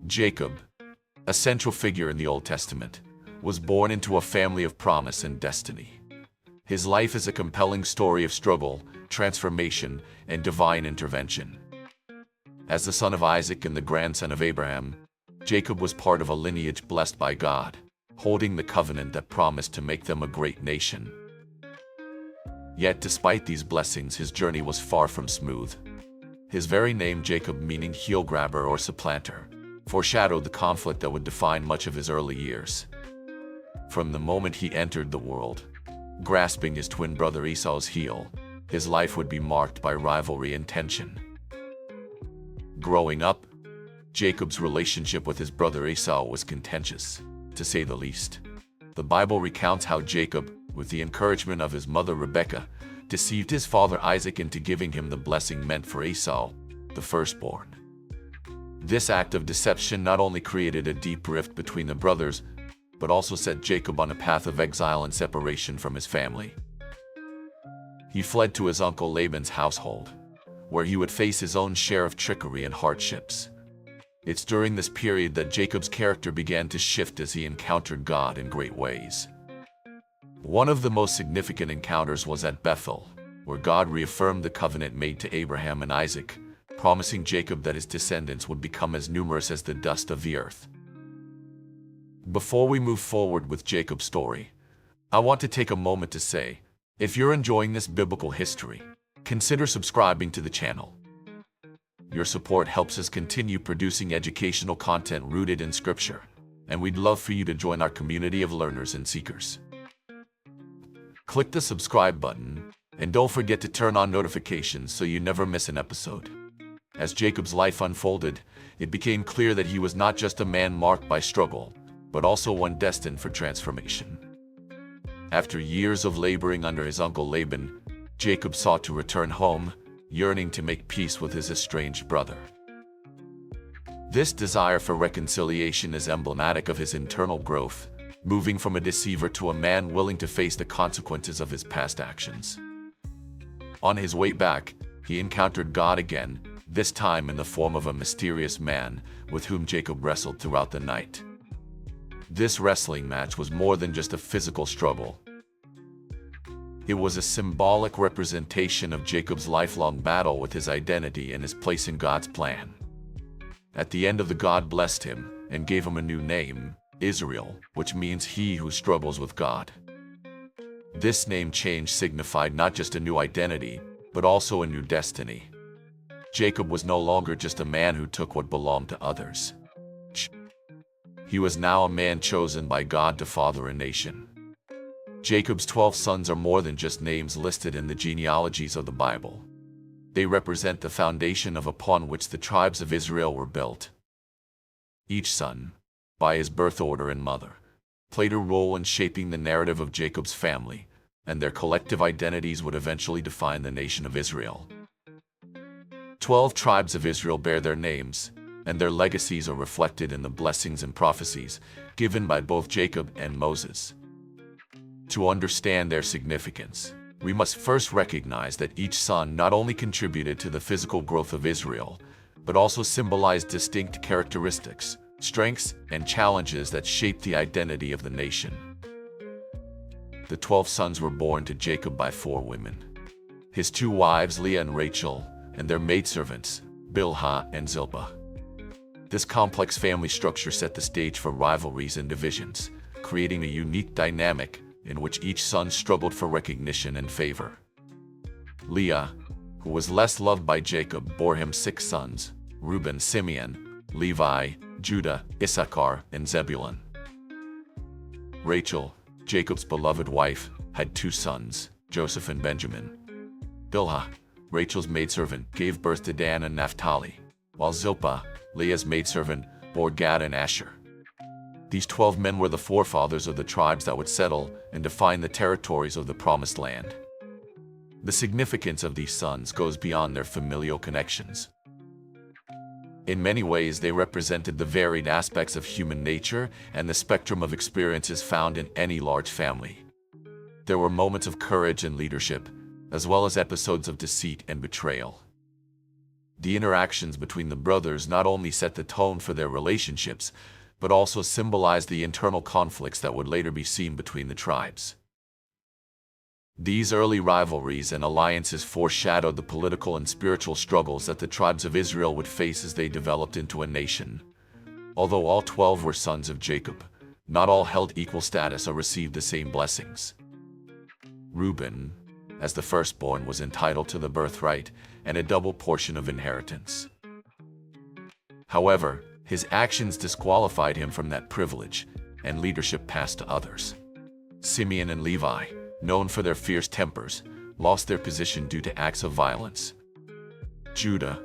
Jacob, a central figure in the Old Testament, was born into a family of promise and destiny. His life is a compelling story of struggle, transformation, and divine intervention. As the son of Isaac and the grandson of Abraham, Jacob was part of a lineage blessed by God, holding the covenant that promised to make them a great nation. Yet despite these blessings, his journey was far from smooth. His very name, Jacob, meaning heel grabber or supplanter, foreshadowed the conflict that would define much of his early years. From the moment he entered the world, grasping his twin brother Esau's heel, his life would be marked by rivalry and tension. Growing up, Jacob's relationship with his brother Esau was contentious, to say the least. The Bible recounts how Jacob, with the encouragement of his mother Rebekah, deceived his father Isaac into giving him the blessing meant for Esau, the firstborn. This act of deception not only created a deep rift between the brothers, but also set Jacob on a path of exile and separation from his family. He fled to his uncle Laban's household, where he would face his own share of trickery and hardships. It's during this period that Jacob's character began to shift as he encountered God in great ways. One of the most significant encounters was at Bethel, where God reaffirmed the covenant made to Abraham and Isaac, promising Jacob that his descendants would become as numerous as the dust of the earth. Before we move forward with Jacob's story, I want to take a moment to say, if you're enjoying this biblical history, consider subscribing to the channel. Your support helps us continue producing educational content rooted in Scripture, and we'd love for you to join our community of learners and seekers. Click the subscribe button, and don't forget to turn on notifications so you never miss an episode. As Jacob's life unfolded, it became clear that he was not just a man marked by struggle, but also one destined for transformation. After years of laboring under his uncle Laban, Jacob sought to return home, yearning to make peace with his estranged brother. This desire for reconciliation is emblematic of his internal growth, moving from a deceiver to a man willing to face the consequences of his past actions. On his way back, he encountered God again, this time in the form of a mysterious man with whom Jacob wrestled throughout the night. This wrestling match was more than just a physical struggle. It was a symbolic representation of Jacob's lifelong battle with his identity and his place in God's plan. At the end of the God blessed him and gave him a new name, Israel, which means he who struggles with God. This name change signified not just a new identity, but also a new destiny. Jacob was no longer just a man who took what belonged to others. He was now a man chosen by God to father a nation. Jacob's 12 sons are more than just names listed in the genealogies of the Bible. They represent the foundation upon which the tribes of Israel were built. Each son, by his birth order and mother, played a role in shaping the narrative of Jacob's family, and their collective identities would eventually define the nation of Israel. 12 tribes of Israel bear their names, and their legacies are reflected in the blessings and prophecies given by both Jacob and Moses. To understand their significance, we must first recognize that each son not only contributed to the physical growth of Israel, but also symbolized distinct characteristics, strengths, and challenges that shaped the identity of the nation. The 12 sons were born to Jacob by 4 women: his 2 wives Leah and Rachel, and their maidservants, Bilhah and Zilpah. This complex family structure set the stage for rivalries and divisions, creating a unique dynamic in which each son struggled for recognition and favor. Leah, who was less loved by Jacob, bore him 6 sons: Reuben, Simeon, Levi, Judah, Issachar, and Zebulun. Rachel, Jacob's beloved wife, had 2 sons, Joseph and Benjamin. Bilhah, Rachel's maidservant, gave birth to Dan and Naphtali, while Zilpah, Leah's maidservant, bore Gad and Asher. These 12 men were the forefathers of the tribes that would settle and define the territories of the Promised Land. The significance of these sons goes beyond their familial connections. In many ways, they represented the varied aspects of human nature and the spectrum of experiences found in any large family. There were moments of courage and leadership, as well as episodes of deceit and betrayal. The interactions between the brothers not only set the tone for their relationships, but also symbolized the internal conflicts that would later be seen between the tribes. These early rivalries and alliances foreshadowed the political and spiritual struggles that the tribes of Israel would face as they developed into a nation. Although all 12 were sons of Jacob, not all held equal status or received the same blessings. Reuben, as the firstborn, was entitled to the birthright and a double portion of inheritance. However, his actions disqualified him from that privilege, and leadership passed to others. Simeon and Levi, known for their fierce tempers, lost their position due to acts of violence. Judah,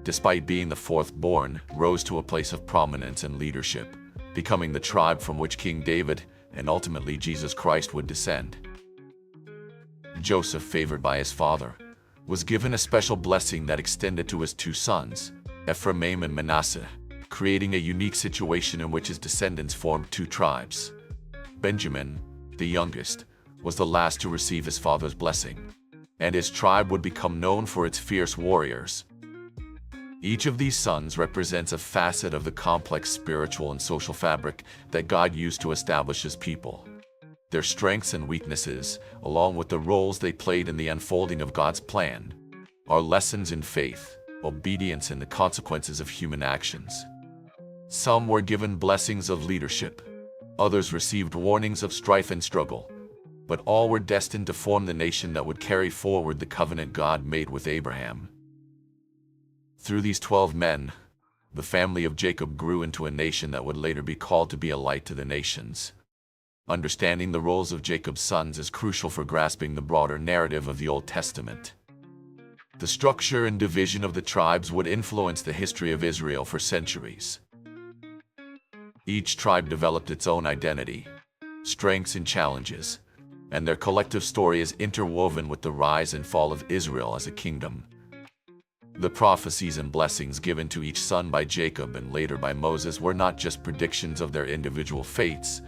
despite being the fourth-born, rose to a place of prominence and leadership, becoming the tribe from which King David and ultimately Jesus Christ would descend. Joseph, favored by his father, was given a special blessing that extended to his two sons, Ephraim and Manasseh, creating a unique situation in which his descendants formed two tribes. Benjamin, the youngest, was the last to receive his father's blessing, and his tribe would become known for its fierce warriors. Each of these sons represents a facet of the complex spiritual and social fabric that God used to establish his people. Their strengths and weaknesses, along with the roles they played in the unfolding of God's plan, are lessons in faith, obedience, and the consequences of human actions. Some were given blessings of leadership, others received warnings of strife and struggle, but all were destined to form the nation that would carry forward the covenant God made with Abraham. Through these 12 men, the family of Jacob grew into a nation that would later be called to be a light to the nations. Understanding the roles of Jacob's sons is crucial for grasping the broader narrative of the Old Testament. The structure and division of the tribes would influence the history of Israel for centuries. Each tribe developed its own identity, strengths and challenges, and their collective story is interwoven with the rise and fall of Israel as a kingdom. The prophecies and blessings given to each son by Jacob and later by Moses were not just predictions of their individual fates,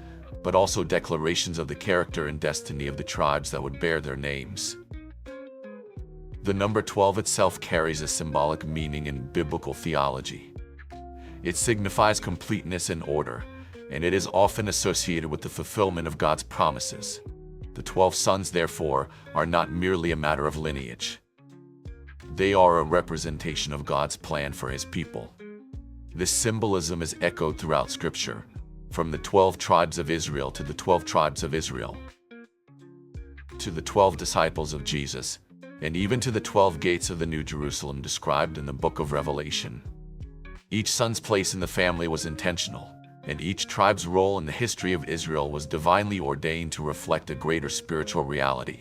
but also declarations of the character and destiny of the tribes that would bear their names. The number 12 itself carries a symbolic meaning in biblical theology. It signifies completeness and order, and it is often associated with the fulfillment of God's promises. The 12 sons, therefore, are not merely a matter of lineage. They are a representation of God's plan for his people. This symbolism is echoed throughout Scripture, from the 12 tribes of Israel to the 12 tribes of Israel, to the 12 disciples of Jesus, and even to the 12 gates of the New Jerusalem described in the book of Revelation. Each son's place in the family was intentional, and each tribe's role in the history of Israel was divinely ordained to reflect a greater spiritual reality.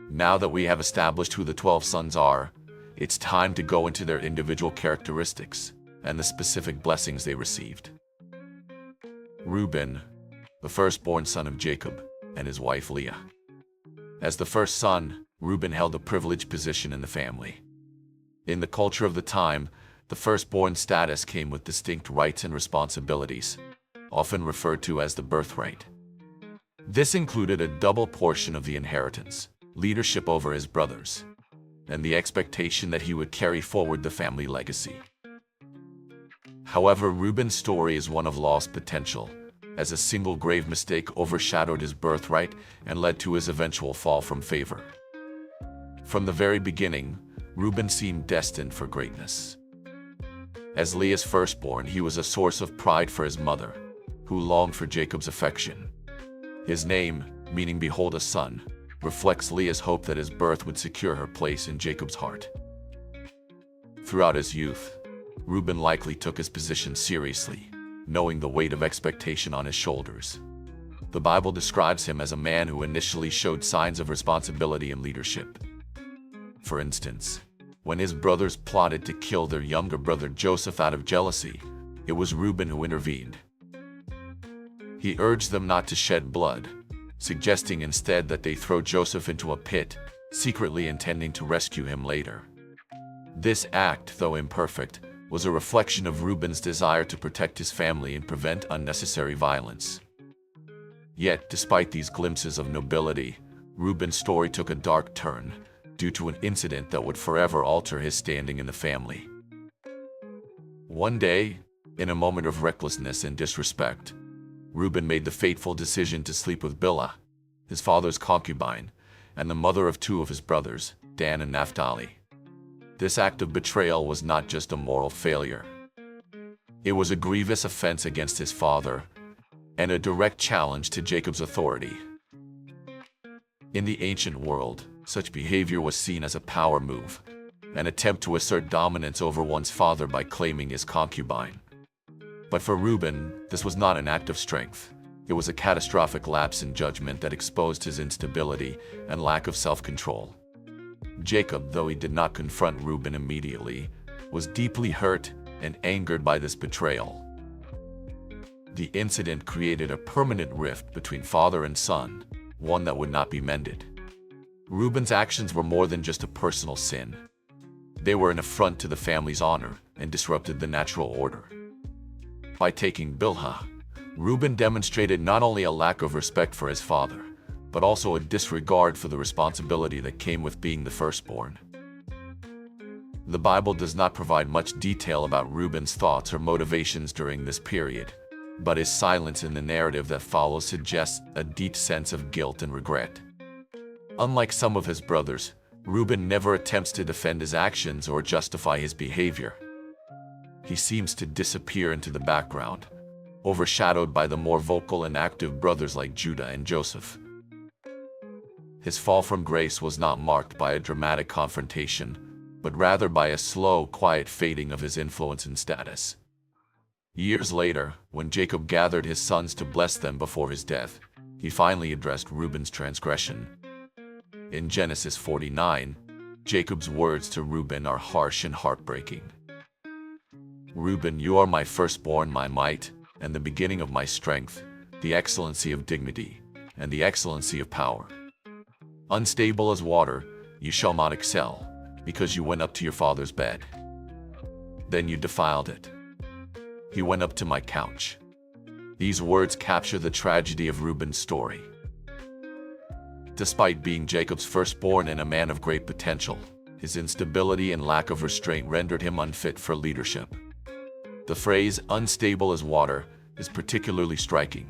Now that we have established who the 12 sons are, it's time to go into their individual characteristics and the specific blessings they received. Reuben, the firstborn son of Jacob, and his wife Leah. As the first son, Reuben held a privileged position in the family. In the culture of the time, the firstborn status came with distinct rights and responsibilities, often referred to as the birthright. This included a double portion of the inheritance, leadership over his brothers, and the expectation that he would carry forward the family legacy. However, Reuben's story is one of lost potential, as a single grave mistake overshadowed his birthright and led to his eventual fall from favor. From the very beginning, Reuben seemed destined for greatness. As Leah's firstborn, he was a source of pride for his mother, who longed for Jacob's affection. His name, meaning "behold a son," reflects Leah's hope that his birth would secure her place in Jacob's heart. Throughout his youth, Reuben likely took his position seriously, knowing the weight of expectation on his shoulders. The Bible describes him as a man who initially showed signs of responsibility and leadership. For instance, when his brothers plotted to kill their younger brother Joseph out of jealousy, it was Reuben who intervened. He urged them not to shed blood, suggesting instead that they throw Joseph into a pit, secretly intending to rescue him later. This act, though imperfect, was a reflection of Reuben's desire to protect his family and prevent unnecessary violence. Yet, despite these glimpses of nobility, Reuben's story took a dark turn, due to an incident that would forever alter his standing in the family. One day, in a moment of recklessness and disrespect, Reuben made the fateful decision to sleep with Bilhah, his father's concubine, and the mother of two of his brothers, Dan and Naphtali. This act of betrayal was not just a moral failure. It was a grievous offense against his father and a direct challenge to Jacob's authority. In the ancient world, such behavior was seen as a power move, an attempt to assert dominance over one's father by claiming his concubine. But for Reuben, this was not an act of strength. It was a catastrophic lapse in judgment that exposed his instability and lack of self-control. Jacob, though he did not confront Reuben immediately, was deeply hurt and angered by this betrayal. The incident created a permanent rift between father and son, one that would not be mended. Reuben's actions were more than just a personal sin. They were an affront to the family's honor and disrupted the natural order. By taking Bilhah, Reuben demonstrated not only a lack of respect for his father, but also a disregard for the responsibility that came with being the firstborn. The Bible does not provide much detail about Reuben's thoughts or motivations during this period, but his silence in the narrative that follows suggests a deep sense of guilt and regret. Unlike some of his brothers, Reuben never attempts to defend his actions or justify his behavior. He seems to disappear into the background, overshadowed by the more vocal and active brothers like Judah and Joseph. His fall from grace was not marked by a dramatic confrontation, but rather by a slow, quiet fading of his influence and status. Years later, when Jacob gathered his sons to bless them before his death, he finally addressed Reuben's transgression. In Genesis 49, Jacob's words to Reuben are harsh and heartbreaking. "Reuben, you are my firstborn, my might, and the beginning of my strength, the excellency of dignity, and the excellency of power. Unstable as water, you shall not excel, because you went up to your father's bed. Then you defiled it. He went up to my couch." These words capture the tragedy of Reuben's story. Despite being Jacob's firstborn and a man of great potential, his instability and lack of restraint rendered him unfit for leadership. The phrase "unstable as water" is particularly striking.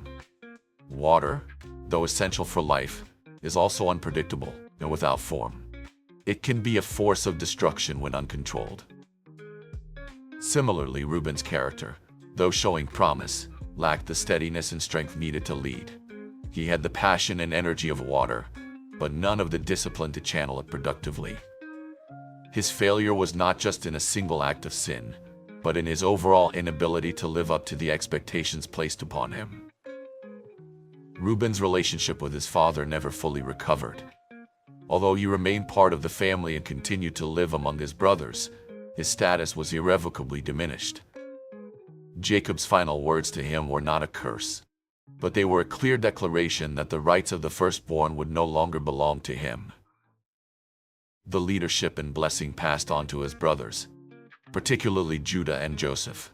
Water, though essential for life, is also unpredictable and without form. It can be a force of destruction when uncontrolled. Similarly, Reuben's character, though showing promise, lacked the steadiness and strength needed to lead. He had the passion and energy of water, but none of the discipline to channel it productively. His failure was not just in a single act of sin, but in his overall inability to live up to the expectations placed upon him. Reuben's relationship with his father never fully recovered. Although he remained part of the family and continued to live among his brothers, his status was irrevocably diminished. Jacob's final words to him were not a curse, but they were a clear declaration that the rights of the firstborn would no longer belong to him. The leadership and blessing passed on to his brothers, particularly Judah and Joseph.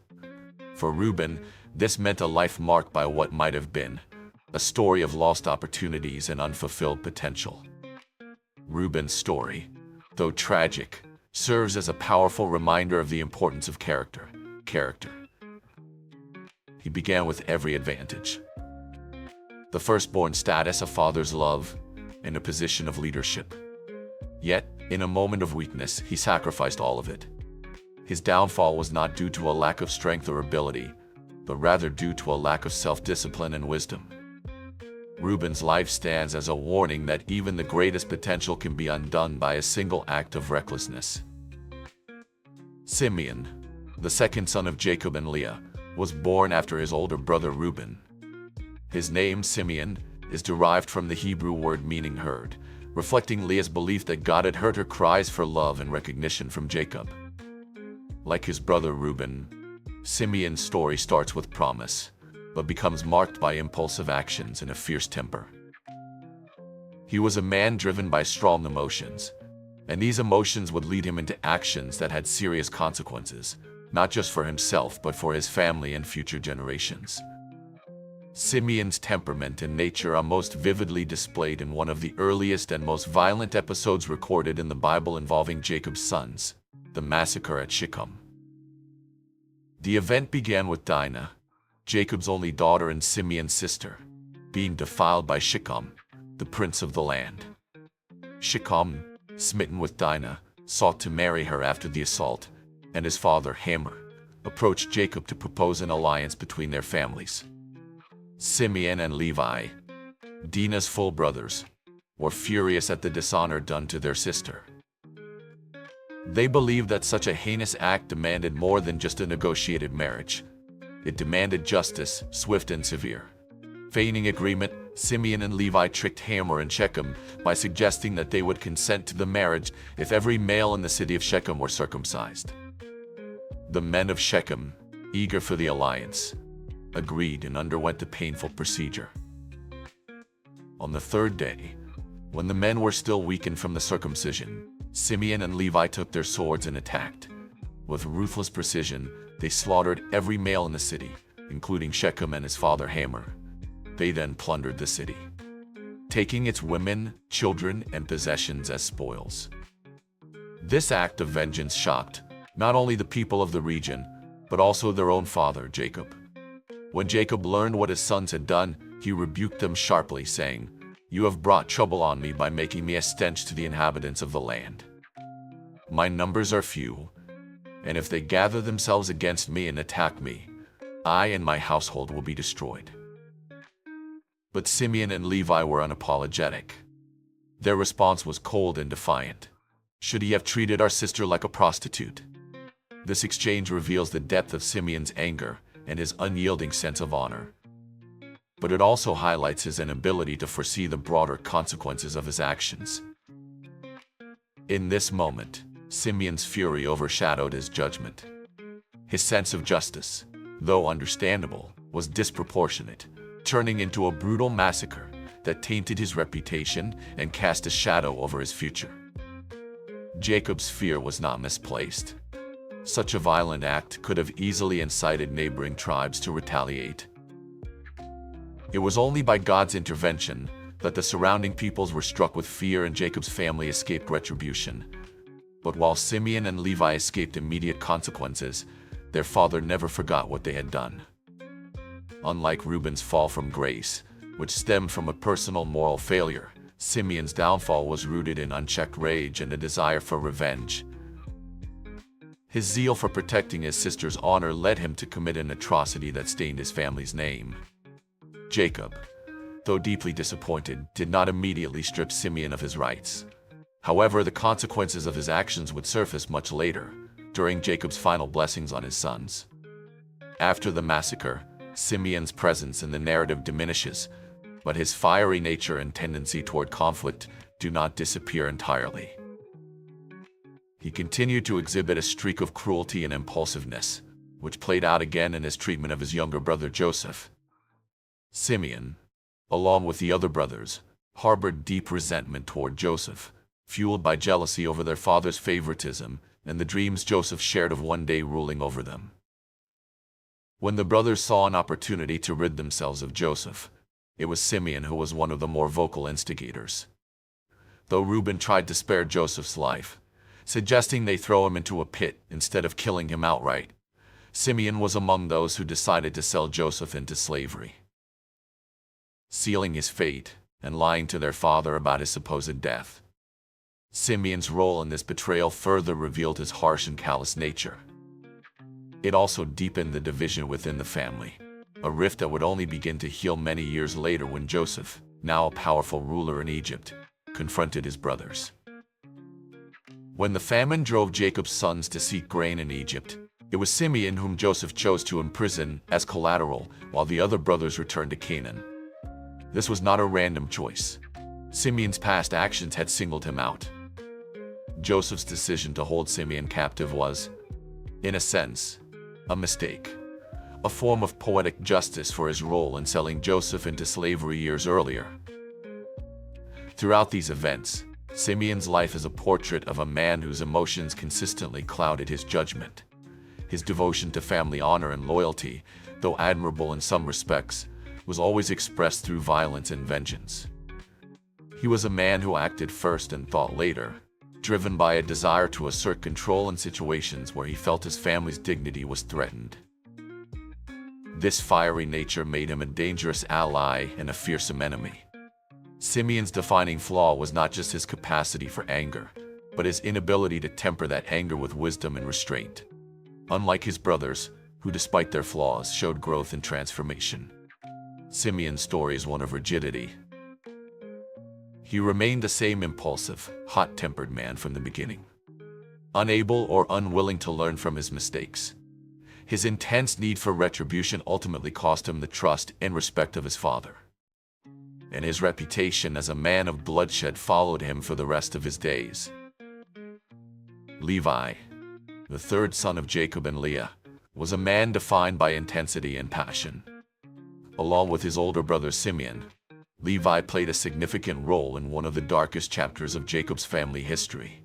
For Reuben, this meant a life marked by what might have been, a story of lost opportunities and unfulfilled potential. Reuben's story, though tragic, serves as a powerful reminder of the importance of character. He began with every advantage: the firstborn status, a father's love, and a position of leadership. Yet, in a moment of weakness, he sacrificed all of it. His downfall was not due to a lack of strength or ability, but rather due to a lack of self-discipline and wisdom. Reuben's life stands as a warning that even the greatest potential can be undone by a single act of recklessness. Simeon, the second son of Jacob and Leah, was born after his older brother Reuben. His name, Simeon, is derived from the Hebrew word meaning heard, reflecting Leah's belief that God had heard her cries for love and recognition from Jacob. Like his brother Reuben, Simeon's story starts with promise, but becomes marked by impulsive actions and a fierce temper. He was a man driven by strong emotions, and these emotions would lead him into actions that had serious consequences, not just for himself but for his family and future generations. Simeon's temperament and nature are most vividly displayed in one of the earliest and most violent episodes recorded in the Bible involving Jacob's sons, the massacre at Shechem. The event began with Dinah, Jacob's only daughter and Simeon's sister, being defiled by Shechem, the prince of the land. Shechem, smitten with Dinah, sought to marry her after the assault, and his father, Hamor, approached Jacob to propose an alliance between their families. Simeon and Levi, Dinah's full brothers, were furious at the dishonor done to their sister. They believed that such a heinous act demanded more than just a negotiated marriage. It demanded justice, swift and severe. Feigning agreement, Simeon and Levi tricked Hamor and Shechem by suggesting that they would consent to the marriage if every male in the city of Shechem were circumcised. The men of Shechem, eager for the alliance, agreed and underwent the painful procedure. On the third day, when the men were still weakened from the circumcision, Simeon and Levi took their swords and attacked. With ruthless precision, they slaughtered every male in the city, including Shechem and his father Hamor. They then plundered the city, taking its women, children, and possessions as spoils. This act of vengeance shocked not only the people of the region, but also their own father, Jacob. When Jacob learned what his sons had done, he rebuked them sharply, saying, "You have brought trouble on me by making me a stench to the inhabitants of the land. My numbers are few, and if they gather themselves against me and attack me, I and my household will be destroyed." But Simeon and Levi were unapologetic. Their response was cold and defiant. "Should he have treated our sister like a prostitute?" This exchange reveals the depth of Simeon's anger and his unyielding sense of honor. But it also highlights his inability to foresee the broader consequences of his actions. In this moment, Simeon's fury overshadowed his judgment. His sense of justice, though understandable, was disproportionate, turning into a brutal massacre that tainted his reputation and cast a shadow over his future. Jacob's fear was not misplaced. Such a violent act could have easily incited neighboring tribes to retaliate. It was only by God's intervention that the surrounding peoples were struck with fear and Jacob's family escaped retribution. But while Simeon and Levi escaped immediate consequences, their father never forgot what they had done. Unlike Reuben's fall from grace, which stemmed from a personal moral failure, Simeon's downfall was rooted in unchecked rage and a desire for revenge. His zeal for protecting his sister's honor led him to commit an atrocity that stained his family's name. Jacob, though deeply disappointed, did not immediately strip Simeon of his rights. However, the consequences of his actions would surface much later, during Jacob's final blessings on his sons. After the massacre, Simeon's presence in the narrative diminishes, but his fiery nature and tendency toward conflict do not disappear entirely. He continued to exhibit a streak of cruelty and impulsiveness, which played out again in his treatment of his younger brother Joseph. Simeon, along with the other brothers, harbored deep resentment toward Joseph, fueled by jealousy over their father's favoritism and the dreams Joseph shared of one day ruling over them. When the brothers saw an opportunity to rid themselves of Joseph, it was Simeon who was one of the more vocal instigators. Though Reuben tried to spare Joseph's life, suggesting they throw him into a pit instead of killing him outright, Simeon was among those who decided to sell Joseph into slavery. Sealing his fate and lying to their father about his supposed death, Simeon's role in this betrayal further revealed his harsh and callous nature. It also deepened the division within the family, a rift that would only begin to heal many years later when Joseph, now a powerful ruler in Egypt, confronted his brothers. When the famine drove Jacob's sons to seek grain in Egypt, it was Simeon whom Joseph chose to imprison as collateral while the other brothers returned to Canaan. This was not a random choice. Simeon's past actions had singled him out. Joseph's decision to hold Simeon captive was, in a sense, a mistake, a form of poetic justice for his role in selling Joseph into slavery years earlier. Throughout these events, Simeon's life is a portrait of a man whose emotions consistently clouded his judgment. His devotion to family honor and loyalty, though admirable in some respects, was always expressed through violence and vengeance. He was a man who acted first and thought later, driven by a desire to assert control in situations where he felt his family's dignity was threatened. This fiery nature made him a dangerous ally and a fearsome enemy. Simeon's defining flaw was not just his capacity for anger, but his inability to temper that anger with wisdom and restraint. Unlike his brothers, who despite their flaws showed growth and transformation, Simeon's story is one of rigidity. He remained the same impulsive, hot-tempered man from the beginning, unable or unwilling to learn from his mistakes. His intense need for retribution ultimately cost him the trust and respect of his father, and his reputation as a man of bloodshed followed him for the rest of his days. Levi, the third son of Jacob and Leah, was a man defined by intensity and passion. Along with his older brother Simeon, Levi played a significant role in one of the darkest chapters of Jacob's family history,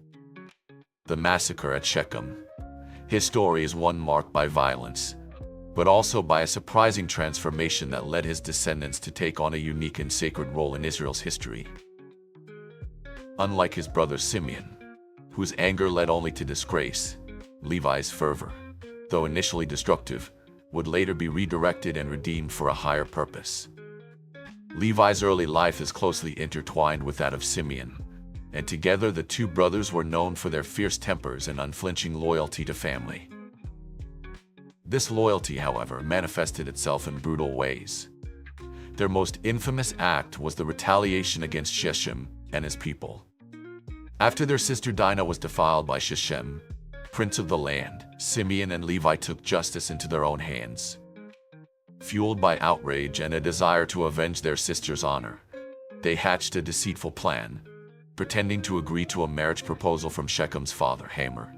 the massacre at Shechem. His story is one marked by violence, but also by a surprising transformation that led his descendants to take on a unique and sacred role in Israel's history. Unlike his brother Simeon, whose anger led only to disgrace, Levi's fervor, though initially destructive, would later be redirected and redeemed for a higher purpose. Levi's early life is closely intertwined with that of Simeon, and together the two brothers were known for their fierce tempers and unflinching loyalty to family. This loyalty, however, manifested itself in brutal ways. Their most infamous act was the retaliation against Shechem and his people. After their sister Dinah was defiled by Shechem, prince of the land, Simeon and Levi took justice into their own hands. Fueled by outrage and a desire to avenge their sister's honor, they hatched a deceitful plan, pretending to agree to a marriage proposal from Shechem's father, Hamor.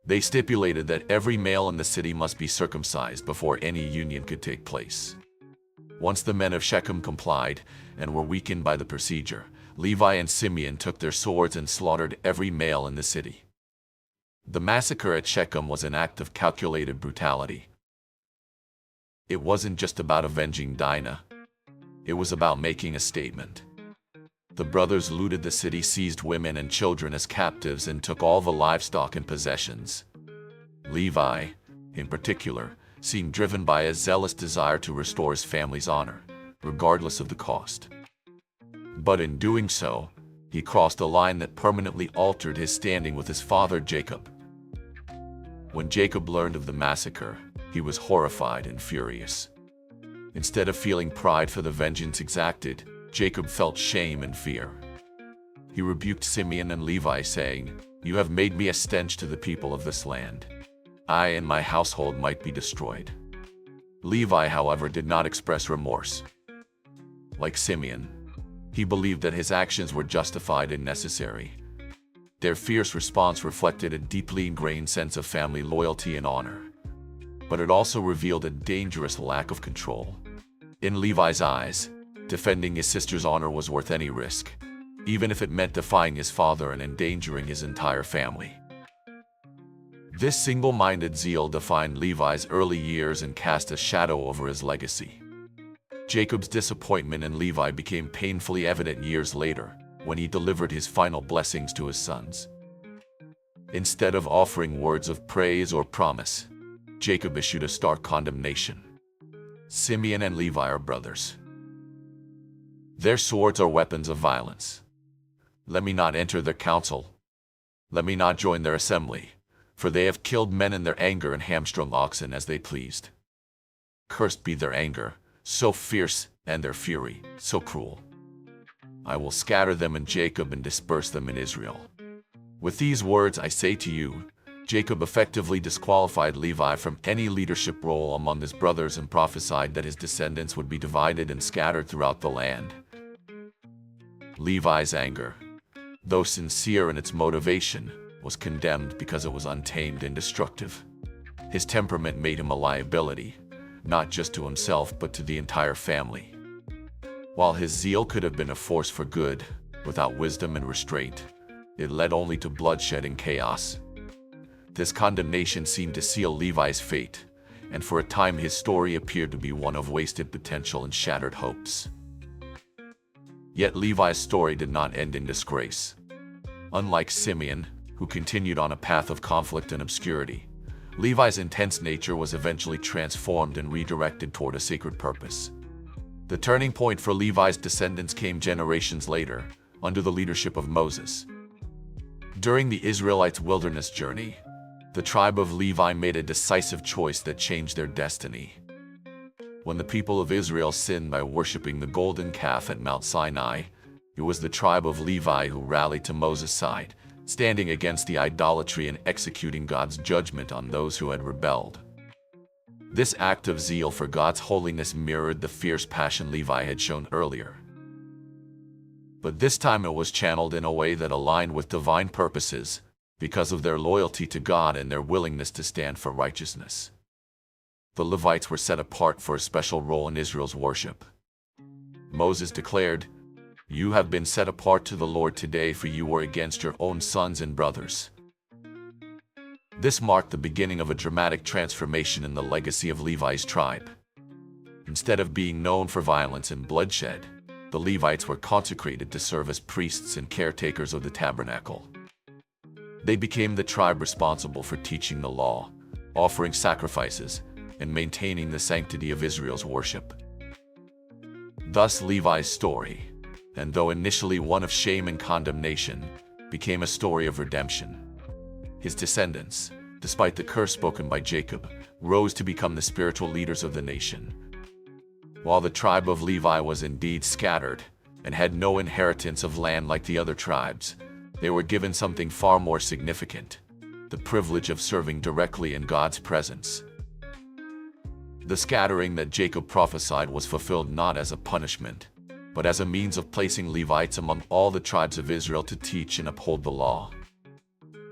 They stipulated that every male in the city must be circumcised before any union could take place. Once the men of Shechem complied and were weakened by the procedure, Levi and Simeon took their swords and slaughtered every male in the city. The massacre at Shechem was an act of calculated brutality. It wasn't just about avenging Dinah. It was about making a statement. The brothers looted the city, seized women and children as captives, and took all the livestock and possessions. Levi, in particular, seemed driven by a zealous desire to restore his family's honor, regardless of the cost. But in doing so, he crossed a line that permanently altered his standing with his father Jacob. When Jacob learned of the massacre, he was horrified and furious. Instead of feeling pride for the vengeance exacted, Jacob felt shame and fear. He rebuked Simeon and Levi, saying, "You have made me a stench to the people of this land. I and my household might be destroyed." Levi, however, did not express remorse. Like Simeon, he believed that his actions were justified and necessary. Their fierce response reflected a deeply ingrained sense of family loyalty and honor, but it also revealed a dangerous lack of control. In Levi's eyes, defending his sister's honor was worth any risk, even if it meant defying his father and endangering his entire family. This single-minded zeal defined Levi's early years and cast a shadow over his legacy. Jacob's disappointment in Levi became painfully evident years later, when he delivered his final blessings to his sons. Instead of offering words of praise or promise, Jacob issued a stark condemnation. Simeon and Levi are brothers. Their swords are weapons of violence. Let me not enter their council. Let me not join their assembly, for they have killed men in their anger and hamstrung oxen as they pleased. Cursed be their anger, so fierce, and their fury, so cruel. I will scatter them in Jacob and disperse them in Israel. With these words I say to you, Jacob effectively disqualified Levi from any leadership role among his brothers and prophesied that his descendants would be divided and scattered throughout the land. Levi's anger, though sincere in its motivation, was condemned because it was untamed and destructive. His temperament made him a liability, not just to himself but to the entire family. While his zeal could have been a force for good, without wisdom and restraint, it led only to bloodshed and chaos. This condemnation seemed to seal Levi's fate, and for a time his story appeared to be one of wasted potential and shattered hopes. Yet Levi's story did not end in disgrace. Unlike Simeon, who continued on a path of conflict and obscurity, Levi's intense nature was eventually transformed and redirected toward a sacred purpose. The turning point for Levi's descendants came generations later, under the leadership of Moses. During the Israelites' wilderness journey, the tribe of Levi made a decisive choice that changed their destiny. When the people of Israel sinned by worshiping the golden calf at Mount Sinai, it was the tribe of Levi who rallied to Moses' side, standing against the idolatry and executing God's judgment on those who had rebelled. This act of zeal for God's holiness mirrored the fierce passion Levi had shown earlier. But this time it was channeled in a way that aligned with divine purposes, because of their loyalty to God and their willingness to stand for righteousness. The Levites were set apart for a special role in Israel's worship. Moses declared, "You have been set apart to the Lord today, for you were against your own sons and brothers." This marked the beginning of a dramatic transformation in the legacy of Levi's tribe. Instead of being known for violence and bloodshed, the Levites were consecrated to serve as priests and caretakers of the tabernacle. They became the tribe responsible for teaching the law, offering sacrifices, and maintaining the sanctity of Israel's worship. Thus Levi's story, and though initially one of shame and condemnation, became a story of redemption. His descendants, despite the curse spoken by Jacob, rose to become the spiritual leaders of the nation. While the tribe of Levi was indeed scattered and had no inheritance of land like the other tribes, they were given something far more significant: the privilege of serving directly in God's presence. The scattering that Jacob prophesied was fulfilled not as a punishment, but as a means of placing Levites among all the tribes of Israel to teach and uphold the law.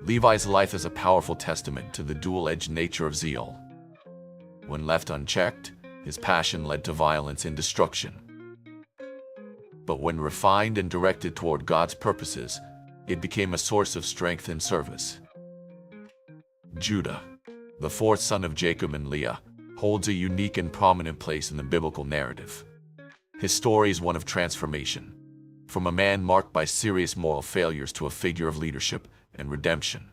Levi's life is a powerful testament to the dual-edged nature of zeal. When left unchecked, his passion led to violence and destruction. But when refined and directed toward God's purposes, it became a source of strength and service. Judah, the fourth son of Jacob and Leah, holds a unique and prominent place in the biblical narrative. His story is one of transformation, from a man marked by serious moral failures to a figure of leadership and redemption.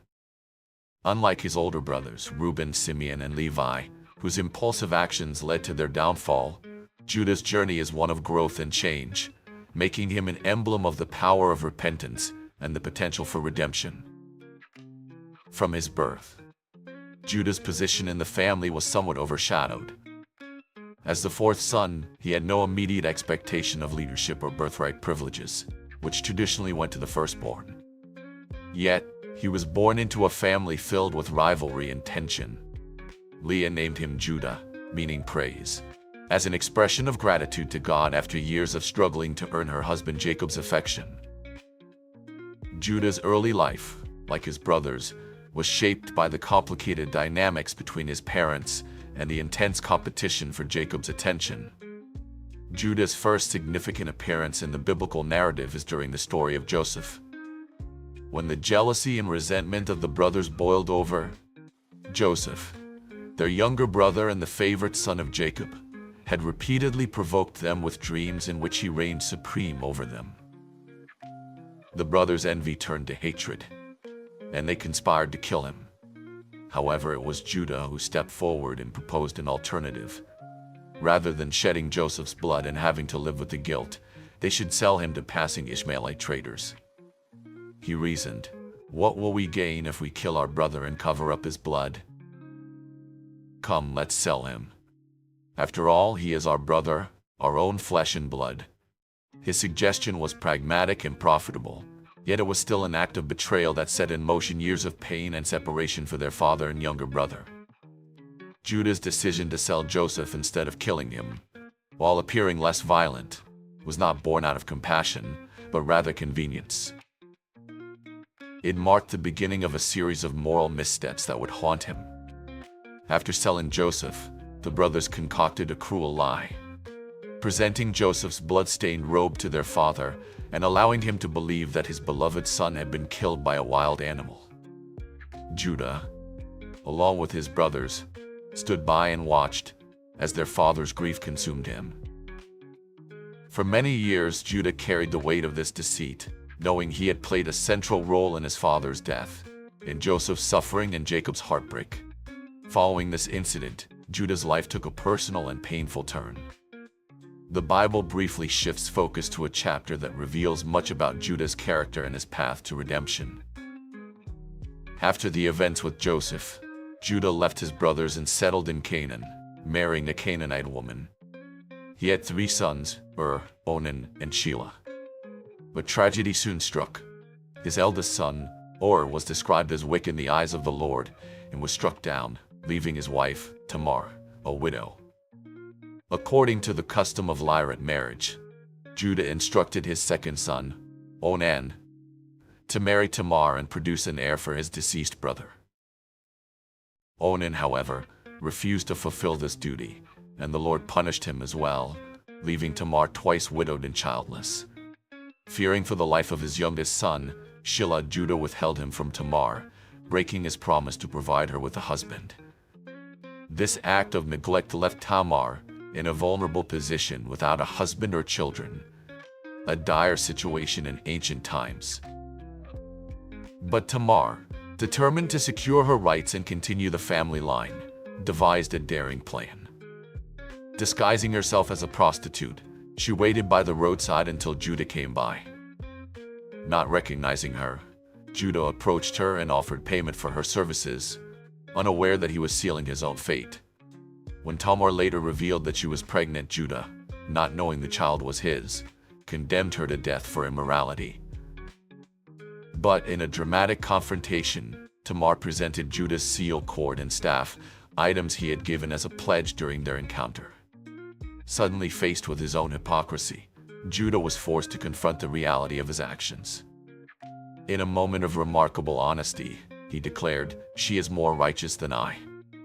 Unlike his older brothers, Reuben, Simeon, and Levi, whose impulsive actions led to their downfall, Judah's journey is one of growth and change, making him an emblem of the power of repentance and the potential for redemption. From his birth, Judah's position in the family was somewhat overshadowed. As the fourth son, he had no immediate expectation of leadership or birthright privileges, which traditionally went to the firstborn. Yet, he was born into a family filled with rivalry and tension. Leah named him Judah, meaning praise, as an expression of gratitude to God after years of struggling to earn her husband Jacob's affection. Judah's early life, like his brothers, was shaped by the complicated dynamics between his parents and the intense competition for Jacob's attention. Judah's first significant appearance in the biblical narrative is during the story of Joseph. When the jealousy and resentment of the brothers boiled over, Joseph, their younger brother and the favorite son of Jacob, had repeatedly provoked them with dreams in which he reigned supreme over them. The brothers' envy turned to hatred, and they conspired to kill him. However, it was Judah who stepped forward and proposed an alternative. Rather than shedding Joseph's blood and having to live with the guilt, they should sell him to passing Ishmaelite traders. He reasoned, "What will we gain if we kill our brother and cover up his blood? Come, let's sell him. After all, he is our brother, our own flesh and blood." His suggestion was pragmatic and profitable, yet it was still an act of betrayal that set in motion years of pain and separation for their father and younger brother. Judah's decision to sell Joseph instead of killing him, while appearing less violent, was not born out of compassion, but rather convenience. It marked the beginning of a series of moral missteps that would haunt him. After selling Joseph, the brothers concocted a cruel lie, presenting Joseph's blood-stained robe to their father and allowing him to believe that his beloved son had been killed by a wild animal. Judah, along with his brothers, stood by and watched as their father's grief consumed him. For many years, Judah carried the weight of this deceit, knowing he had played a central role in his father's death, in Joseph's suffering and Jacob's heartbreak. Following this incident, Judah's life took a personal and painful turn. The Bible briefly shifts focus to a chapter that reveals much about Judah's character and his path to redemption. After the events with Joseph, Judah left his brothers and settled in Canaan, marrying a Canaanite woman. He had 3 sons, Onan, and Shelah. But tragedy soon struck. His eldest son, was described as wicked in the eyes of the Lord and was struck down, leaving his wife, Tamar, a widow. According to the custom of levirate marriage, Judah instructed his second son, Onan, to marry Tamar and produce an heir for his deceased brother. Onan, however, refused to fulfill this duty, and the Lord punished him as well, leaving Tamar twice widowed and childless. Fearing for the life of his youngest son, Shelah, Judah withheld him from Tamar, breaking his promise to provide her with a husband. This act of neglect left Tamar in a vulnerable position without a husband or children, a dire situation in ancient times. But Tamar, determined to secure her rights and continue the family line, devised a daring plan. Disguising herself as a prostitute, she waited by the roadside until Judah came by. Not recognizing her, Judah approached her and offered payment for her services, unaware that he was sealing his own fate. When Tamar later revealed that she was pregnant, Judah, not knowing the child was his, condemned her to death for immorality. But in a dramatic confrontation, Tamar presented Judah's seal cord and staff, items he had given as a pledge during their encounter. Suddenly faced with his own hypocrisy, Judah was forced to confront the reality of his actions. In a moment of remarkable honesty, he declared, "She is more righteous than I,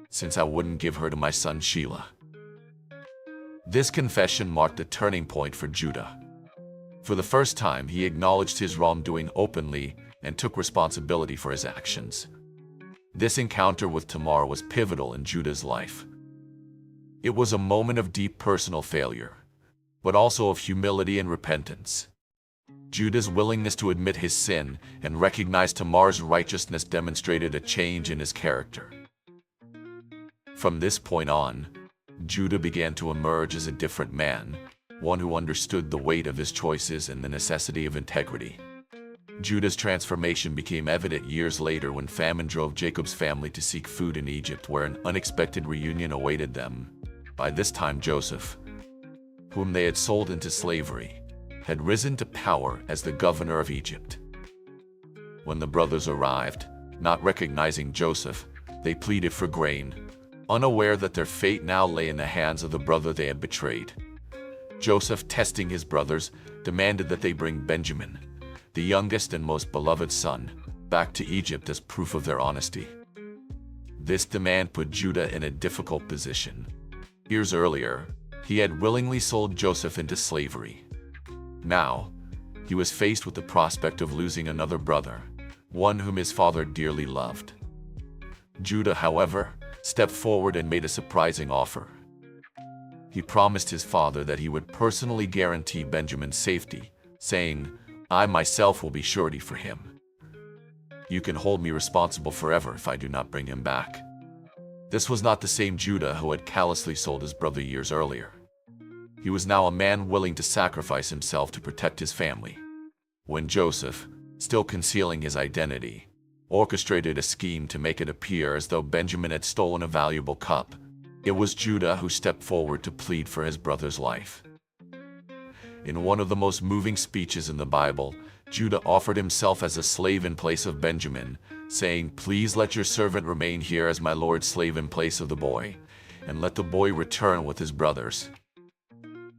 since I wouldn't give her to my son Shelah." This confession marked a turning point for Judah. For the first time, he acknowledged his wrongdoing openly and took responsibility for his actions. This encounter with Tamar was pivotal in Judah's life. It was a moment of deep personal failure, but also of humility and repentance. Judah's willingness to admit his sin and recognize Tamar's righteousness demonstrated a change in his character. From this point on, Judah began to emerge as a different man, one who understood the weight of his choices and the necessity of integrity. Judah's transformation became evident years later when famine drove Jacob's family to seek food in Egypt, where an unexpected reunion awaited them. By this time, Joseph, whom they had sold into slavery, had risen to power as the governor of Egypt. When the brothers arrived, not recognizing Joseph, they pleaded for grain, unaware that their fate now lay in the hands of the brother they had betrayed. Joseph, testing his brothers, demanded that they bring Benjamin, the youngest and most beloved son, back to Egypt as proof of their honesty. This demand put Judah in a difficult position. Years earlier, he had willingly sold Joseph into slavery. Now, he was faced with the prospect of losing another brother, one whom his father dearly loved. Judah, however, stepped forward and made a surprising offer. He promised his father that he would personally guarantee Benjamin's safety, saying, "I myself will be surety for him. You can hold me responsible forever if I do not bring him back." This was not the same Judah who had callously sold his brother years earlier. He was now a man willing to sacrifice himself to protect his family. When Joseph, still concealing his identity, orchestrated a scheme to make it appear as though Benjamin had stolen a valuable cup, it was Judah who stepped forward to plead for his brother's life. In one of the most moving speeches in the Bible, Judah offered himself as a slave in place of Benjamin, saying, "Please let your servant remain here as my Lord's slave in place of the boy, and let the boy return with his brothers."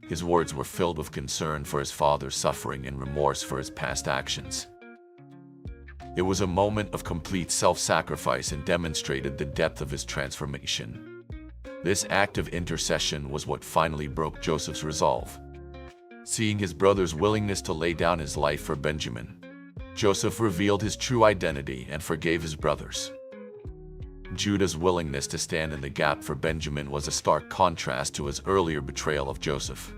His words were filled with concern for his father's suffering and remorse for his past actions. It was a moment of complete self-sacrifice and demonstrated the depth of his transformation. This act of intercession was what finally broke Joseph's resolve. Seeing his brother's willingness to lay down his life for Benjamin, Joseph revealed his true identity and forgave his brothers. Judah's willingness to stand in the gap for Benjamin was a stark contrast to his earlier betrayal of Joseph.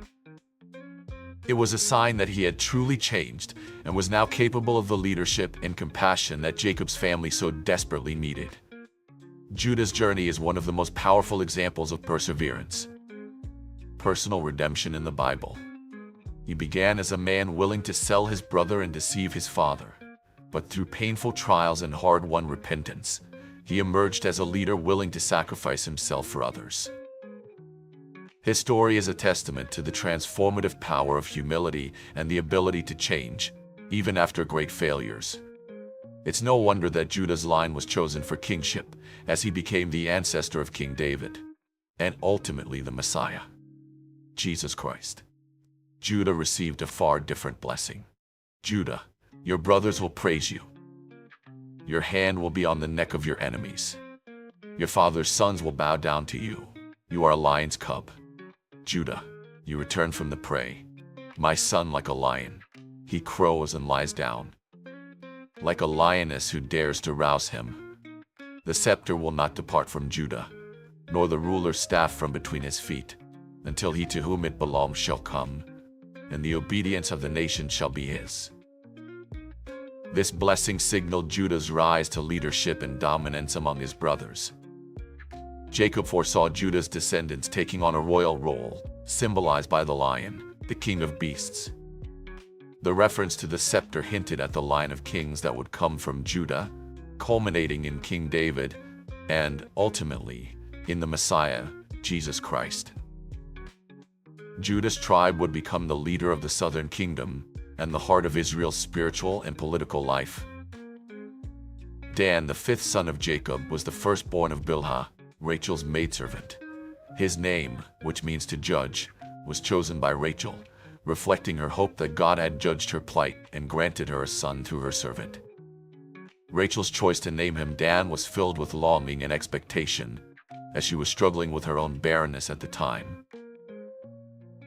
It was a sign that he had truly changed and was now capable of the leadership and compassion that Jacob's family so desperately needed. Judah's journey is one of the most powerful examples of perseverance. Personal redemption in the Bible. He began as a man willing to sell his brother and deceive his father, but through painful trials and hard-won repentance, he emerged as a leader willing to sacrifice himself for others. His story is a testament to the transformative power of humility and the ability to change, even after great failures. It's no wonder that Judah's line was chosen for kingship, as he became the ancestor of King David, and ultimately the Messiah, Jesus Christ. Judah received a far different blessing. Judah, your brothers will praise you. Your hand will be on the neck of your enemies. Your father's sons will bow down to you. You are a lion's cub. Judah, you return from the prey. My son like a lion. He crows and lies down. Like a lioness who dares to rouse him. The scepter will not depart from Judah, nor the ruler's staff from between his feet, until he to whom it belongs shall come, and the obedience of the nation shall be his. This blessing signaled Judah's rise to leadership and dominance among his brothers. Jacob foresaw Judah's descendants taking on a royal role, symbolized by the lion, the king of beasts. The reference to the scepter hinted at the line of kings that would come from Judah, culminating in King David, and, ultimately, in the Messiah, Jesus Christ. Judah's tribe would become the leader of the southern kingdom and the heart of Israel's spiritual and political life. Dan, the fifth son of Jacob, was the firstborn of Bilhah, Rachel's maidservant. His name, which means to judge, was chosen by Rachel, reflecting her hope that God had judged her plight and granted her a son through her servant. Rachel's choice to name him Dan was filled with longing and expectation, as she was struggling with her own barrenness at the time.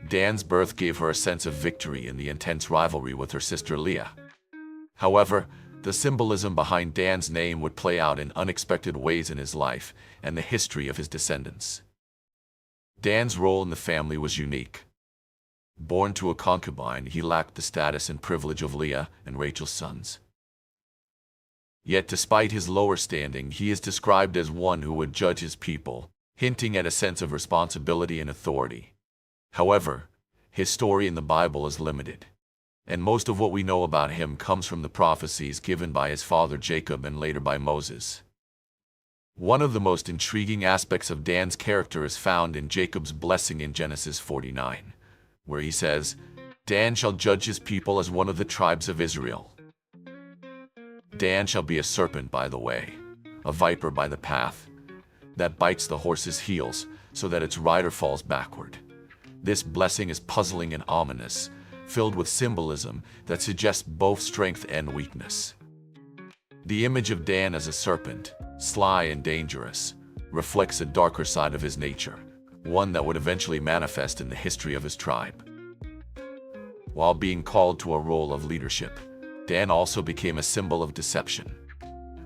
Dan's birth gave her a sense of victory in the intense rivalry with her sister Leah. However, the symbolism behind Dan's name would play out in unexpected ways in his life and the history of his descendants. Dan's role in the family was unique. Born to a concubine, he lacked the status and privilege of Leah and Rachel's sons. Yet despite his lower standing, he is described as one who would judge his people, hinting at a sense of responsibility and authority. However, his story in the Bible is limited, and most of what we know about him comes from the prophecies given by his father Jacob and later by Moses. One of the most intriguing aspects of Dan's character is found in Jacob's blessing in Genesis 49, where he says, Dan shall judge his people as one of the tribes of Israel. Dan shall be a serpent by the way, a viper by the path, that bites the horse's heels so that its rider falls backward. This blessing is puzzling and ominous, filled with symbolism that suggests both strength and weakness. The image of Dan as a serpent, sly and dangerous, reflects a darker side of his nature, one that would eventually manifest in the history of his tribe. While being called to a role of leadership, Dan also became a symbol of deception.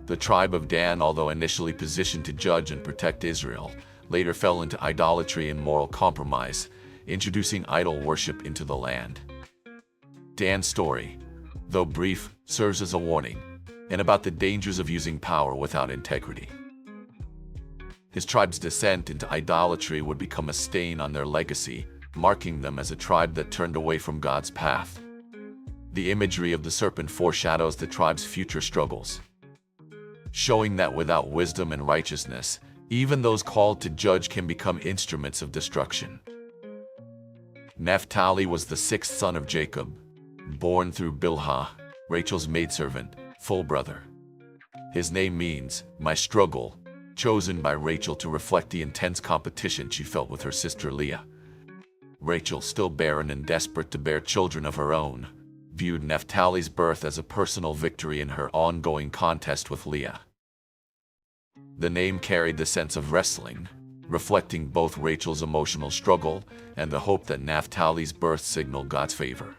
The tribe of Dan, although initially positioned to judge and protect Israel, later fell into idolatry and moral compromise, introducing idol worship into the land. Dan's story, though brief, serves as a warning, and about the dangers of using power without integrity. His tribe's descent into idolatry would become a stain on their legacy, marking them as a tribe that turned away from God's path. The imagery of the serpent foreshadows the tribe's future struggles, showing that without wisdom and righteousness, even those called to judge can become instruments of destruction. Naphtali was the sixth son of Jacob, born through Bilhah, Rachel's maidservant, full brother. His name means, my struggle, chosen by Rachel to reflect the intense competition she felt with her sister Leah. Rachel, still barren and desperate to bear children of her own, viewed Naphtali's birth as a personal victory in her ongoing contest with Leah. The name carried the sense of wrestling, reflecting both Rachel's emotional struggle and the hope that Naphtali's birth signaled God's favor.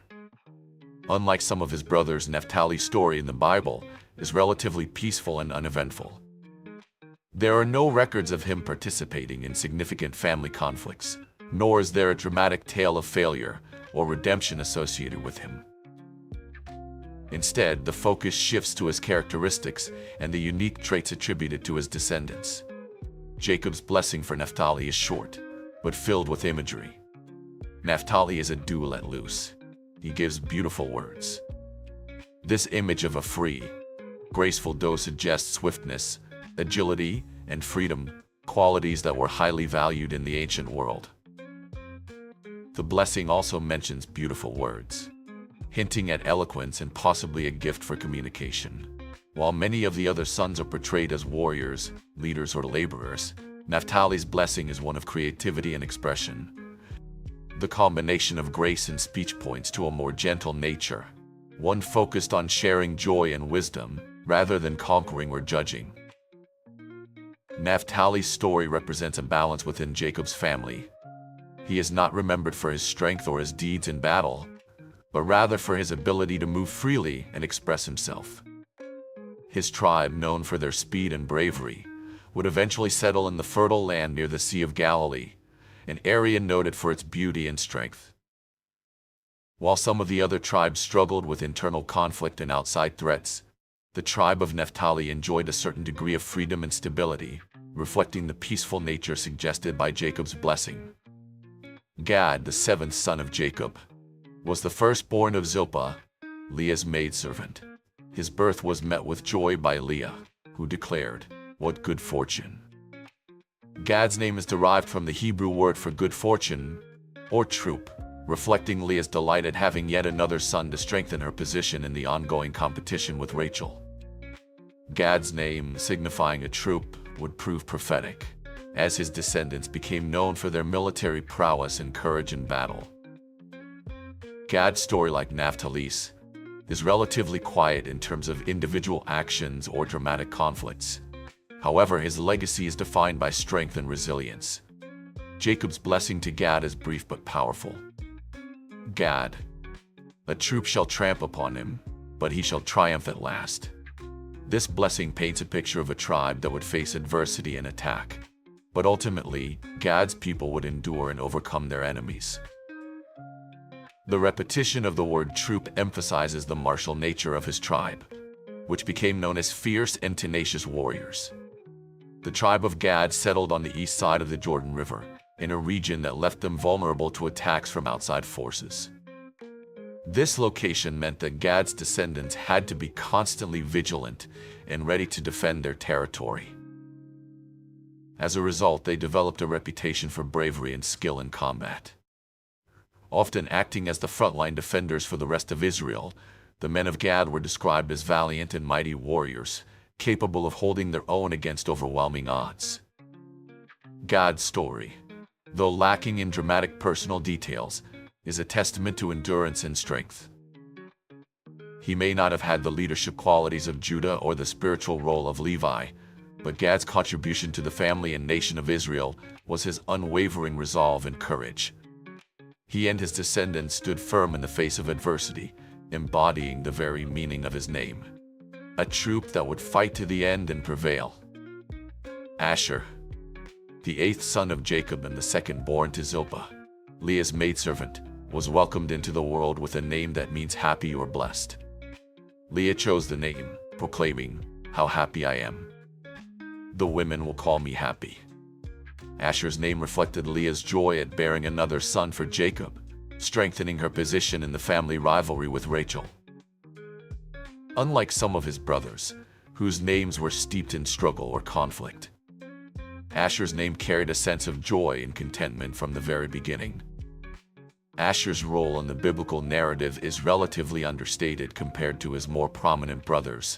Unlike some of his brothers, Naphtali's story in the Bible is relatively peaceful and uneventful. There are no records of him participating in significant family conflicts, nor is there a dramatic tale of failure or redemption associated with him. Instead, the focus shifts to his characteristics and the unique traits attributed to his descendants. Jacob's blessing for Naphtali is short, but filled with imagery. Naphtali is a dew let loose. He gives beautiful words. This image of a free, graceful doe suggests swiftness, agility, and freedom, qualities that were highly valued in the ancient world. The blessing also mentions beautiful words, hinting at eloquence and possibly a gift for communication. While many of the other sons are portrayed as warriors, leaders, or laborers, Naphtali's blessing is one of creativity and expression. The combination of grace and speech points to a more gentle nature, one focused on sharing joy and wisdom rather than conquering or judging. Naphtali's story represents a balance within Jacob's family. He is not remembered for his strength or his deeds in battle, but rather for his ability to move freely and express himself. His tribe, known for their speed and bravery, would eventually settle in the fertile land near the Sea of Galilee, an area noted for its beauty and strength. While some of the other tribes struggled with internal conflict and outside threats, the tribe of Naphtali enjoyed a certain degree of freedom and stability, reflecting the peaceful nature suggested by Jacob's blessing. Gad, the seventh son of Jacob, was the firstborn of Zilpah, Leah's maidservant. His birth was met with joy by Leah, who declared, "What good fortune!" Gad's name is derived from the Hebrew word for good fortune, or troop, reflecting Leah's delight at having yet another son to strengthen her position in the ongoing competition with Rachel. Gad's name, signifying a troop, would prove prophetic, as his descendants became known for their military prowess and courage in battle. Gad's story, like Naphtali's, is relatively quiet in terms of individual actions or dramatic conflicts. However, his legacy is defined by strength and resilience. Jacob's blessing to Gad is brief but powerful. Gad, a troop shall tramp upon him, but he shall triumph at last. This blessing paints a picture of a tribe that would face adversity and attack, but ultimately, Gad's people would endure and overcome their enemies. The repetition of the word troop emphasizes the martial nature of his tribe, which became known as fierce and tenacious warriors. The tribe of Gad settled on the east side of the Jordan River, in a region that left them vulnerable to attacks from outside forces. This location meant that Gad's descendants had to be constantly vigilant and ready to defend their territory. As a result, they developed a reputation for bravery and skill in combat. Often acting as the frontline defenders for the rest of Israel, the men of Gad were described as valiant and mighty warriors, capable of holding their own against overwhelming odds. Gad's story, though lacking in dramatic personal details, is a testament to endurance and strength. He may not have had the leadership qualities of Judah or the spiritual role of Levi, but Gad's contribution to the family and nation of Israel was his unwavering resolve and courage. He and his descendants stood firm in the face of adversity, embodying the very meaning of his name. A troop that would fight to the end and prevail. Asher, the eighth son of Jacob and the second born to Zilpah, Leah's maidservant, was welcomed into the world with a name that means happy or blessed. Leah chose the name, proclaiming, "How happy I am. The women will call me happy." Asher's name reflected Leah's joy at bearing another son for Jacob, strengthening her position in the family rivalry with Rachel. Unlike some of his brothers, whose names were steeped in struggle or conflict, Asher's name carried a sense of joy and contentment from the very beginning. Asher's role in the biblical narrative is relatively understated compared to his more prominent brothers,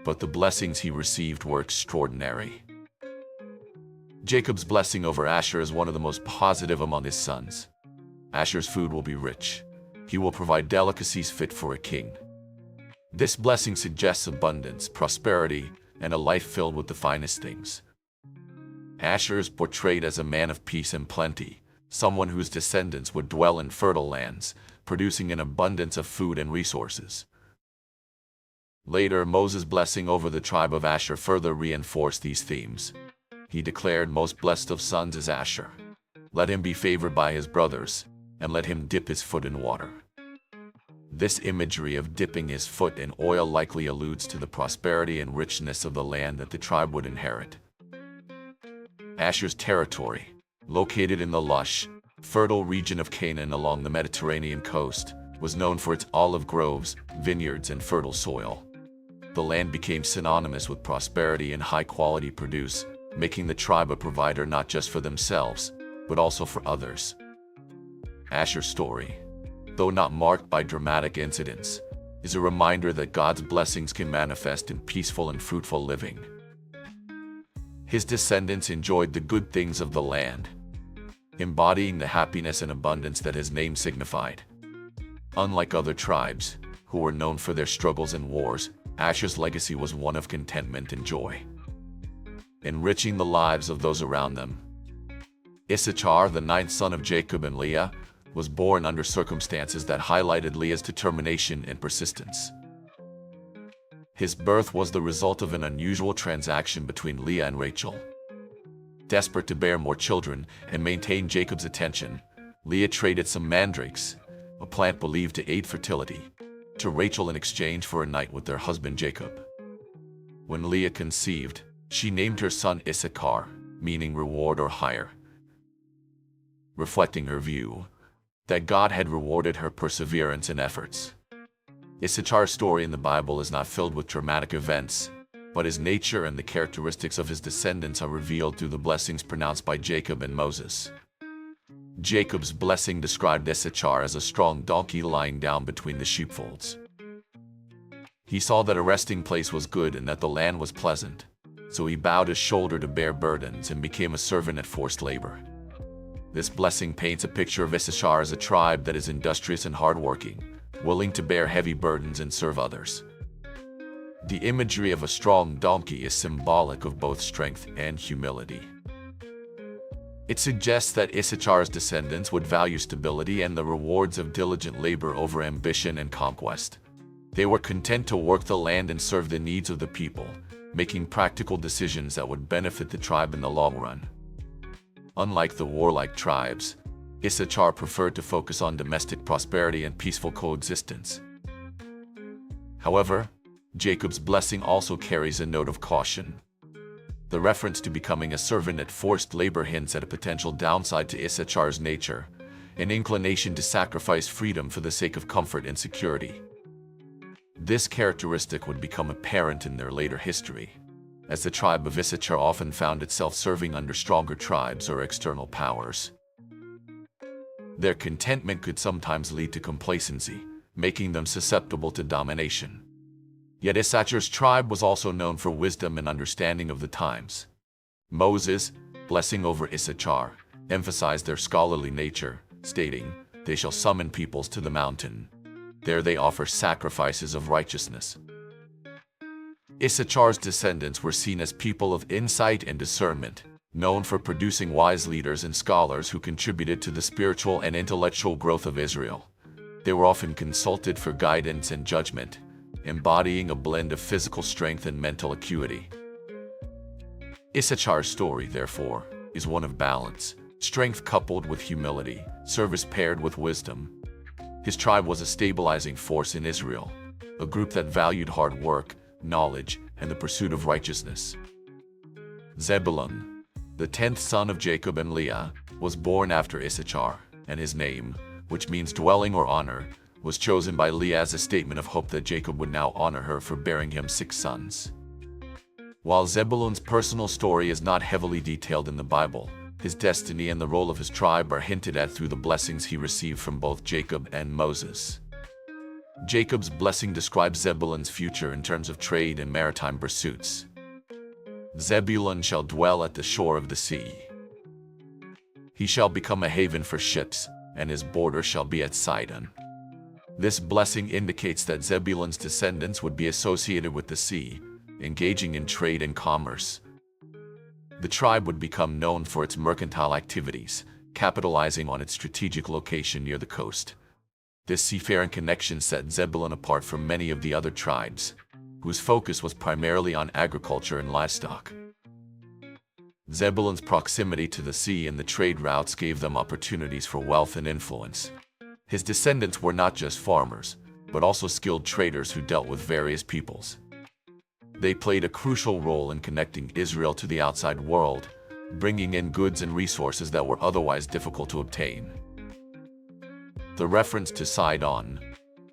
but the blessings he received were extraordinary. Jacob's blessing over Asher is one of the most positive among his sons. Asher's food will be rich. He will provide delicacies fit for a king. This blessing suggests abundance, prosperity, and a life filled with the finest things. Asher is portrayed as a man of peace and plenty, someone whose descendants would dwell in fertile lands, producing an abundance of food and resources. Later, Moses' blessing over the tribe of Asher further reinforced these themes. he declared, "Most blessed of sons is Asher. Let him be favored by his brothers, and let him dip his foot in water." This imagery of dipping his foot in oil likely alludes to the prosperity and richness of the land that the tribe would inherit. Asher's territory, located in the lush, fertile region of Canaan along the Mediterranean coast, was known for its olive groves, vineyards, and fertile soil. The land became synonymous with prosperity and high-quality produce, making the tribe a provider not just for themselves, but also for others. Asher's story, though not marked by dramatic incidents, is a reminder that God's blessings can manifest in peaceful and fruitful living. His descendants enjoyed the good things of the land, embodying the happiness and abundance that his name signified. Unlike other tribes, who were known for their struggles and wars, Asher's legacy was one of contentment and joy, enriching the lives of those around them. Issachar, the ninth son of Jacob and Leah, was born under circumstances that highlighted Leah's determination and persistence. His birth was the result of an unusual transaction between Leah and Rachel. Desperate to bear more children and maintain Jacob's attention, Leah traded some mandrakes, a plant believed to aid fertility, to Rachel in exchange for a night with their husband Jacob. When Leah conceived, she named her son Issachar, meaning reward or hire, reflecting her view that God had rewarded her perseverance and efforts. Issachar's story in the Bible is not filled with dramatic events, but his nature and the characteristics of his descendants are revealed through the blessings pronounced by Jacob and Moses. Jacob's blessing described Issachar as a strong donkey lying down between the sheepfolds. He saw that a resting place was good and that the land was pleasant, so he bowed his shoulder to bear burdens and became a servant at forced labor. This blessing paints a picture of Issachar as a tribe that is industrious and hardworking, willing to bear heavy burdens and serve others. The imagery of a strong donkey is symbolic of both strength and humility. It suggests that Issachar's descendants would value stability and the rewards of diligent labor over ambition and conquest. They were content to work the land and serve the needs of the people, making practical decisions that would benefit the tribe in the long run. Unlike the warlike tribes, Issachar preferred to focus on domestic prosperity and peaceful coexistence. However, Jacob's blessing also carries a note of caution. The reference to becoming a servant at forced labor hints at a potential downside to Issachar's nature, an inclination to sacrifice freedom for the sake of comfort and security. This characteristic would become apparent in their later history, as the tribe of Issachar often found itself serving under stronger tribes or external powers. Their contentment could sometimes lead to complacency, making them susceptible to domination. Yet Issachar's tribe was also known for wisdom and understanding of the times. Moses, blessing over Issachar, emphasized their scholarly nature, stating, "They shall summon peoples to the mountain. There they offer sacrifices of righteousness." Issachar's descendants were seen as people of insight and discernment, known for producing wise leaders and scholars who contributed to the spiritual and intellectual growth of Israel. They were often consulted for guidance and judgment, embodying a blend of physical strength and mental acuity. Issachar's story, therefore, is one of balance, strength coupled with humility, service paired with wisdom. His tribe was a stabilizing force in Israel, a group that valued hard work, knowledge, and the pursuit of righteousness. Zebulun, the 10th son of Jacob and Leah, was born after Issachar, and his name, which means dwelling or honor, was chosen by Leah as a statement of hope that Jacob would now honor her for bearing him 6 sons. While Zebulun's personal story is not heavily detailed in the Bible, his destiny and the role of his tribe are hinted at through the blessings he received from both Jacob and Moses. Jacob's blessing describes Zebulun's future in terms of trade and maritime pursuits. Zebulun shall dwell at the shore of the sea. He shall become a haven for ships, and his border shall be at Sidon. This blessing indicates that Zebulun's descendants would be associated with the sea, engaging in trade and commerce. The tribe would become known for its mercantile activities, capitalizing on its strategic location near the coast. This seafaring connection set Zebulun apart from many of the other tribes, whose focus was primarily on agriculture and livestock. Zebulun's proximity to the sea and the trade routes gave them opportunities for wealth and influence. His descendants were not just farmers, but also skilled traders who dealt with various peoples. They played a crucial role in connecting Israel to the outside world, bringing in goods and resources that were otherwise difficult to obtain. The reference to Sidon,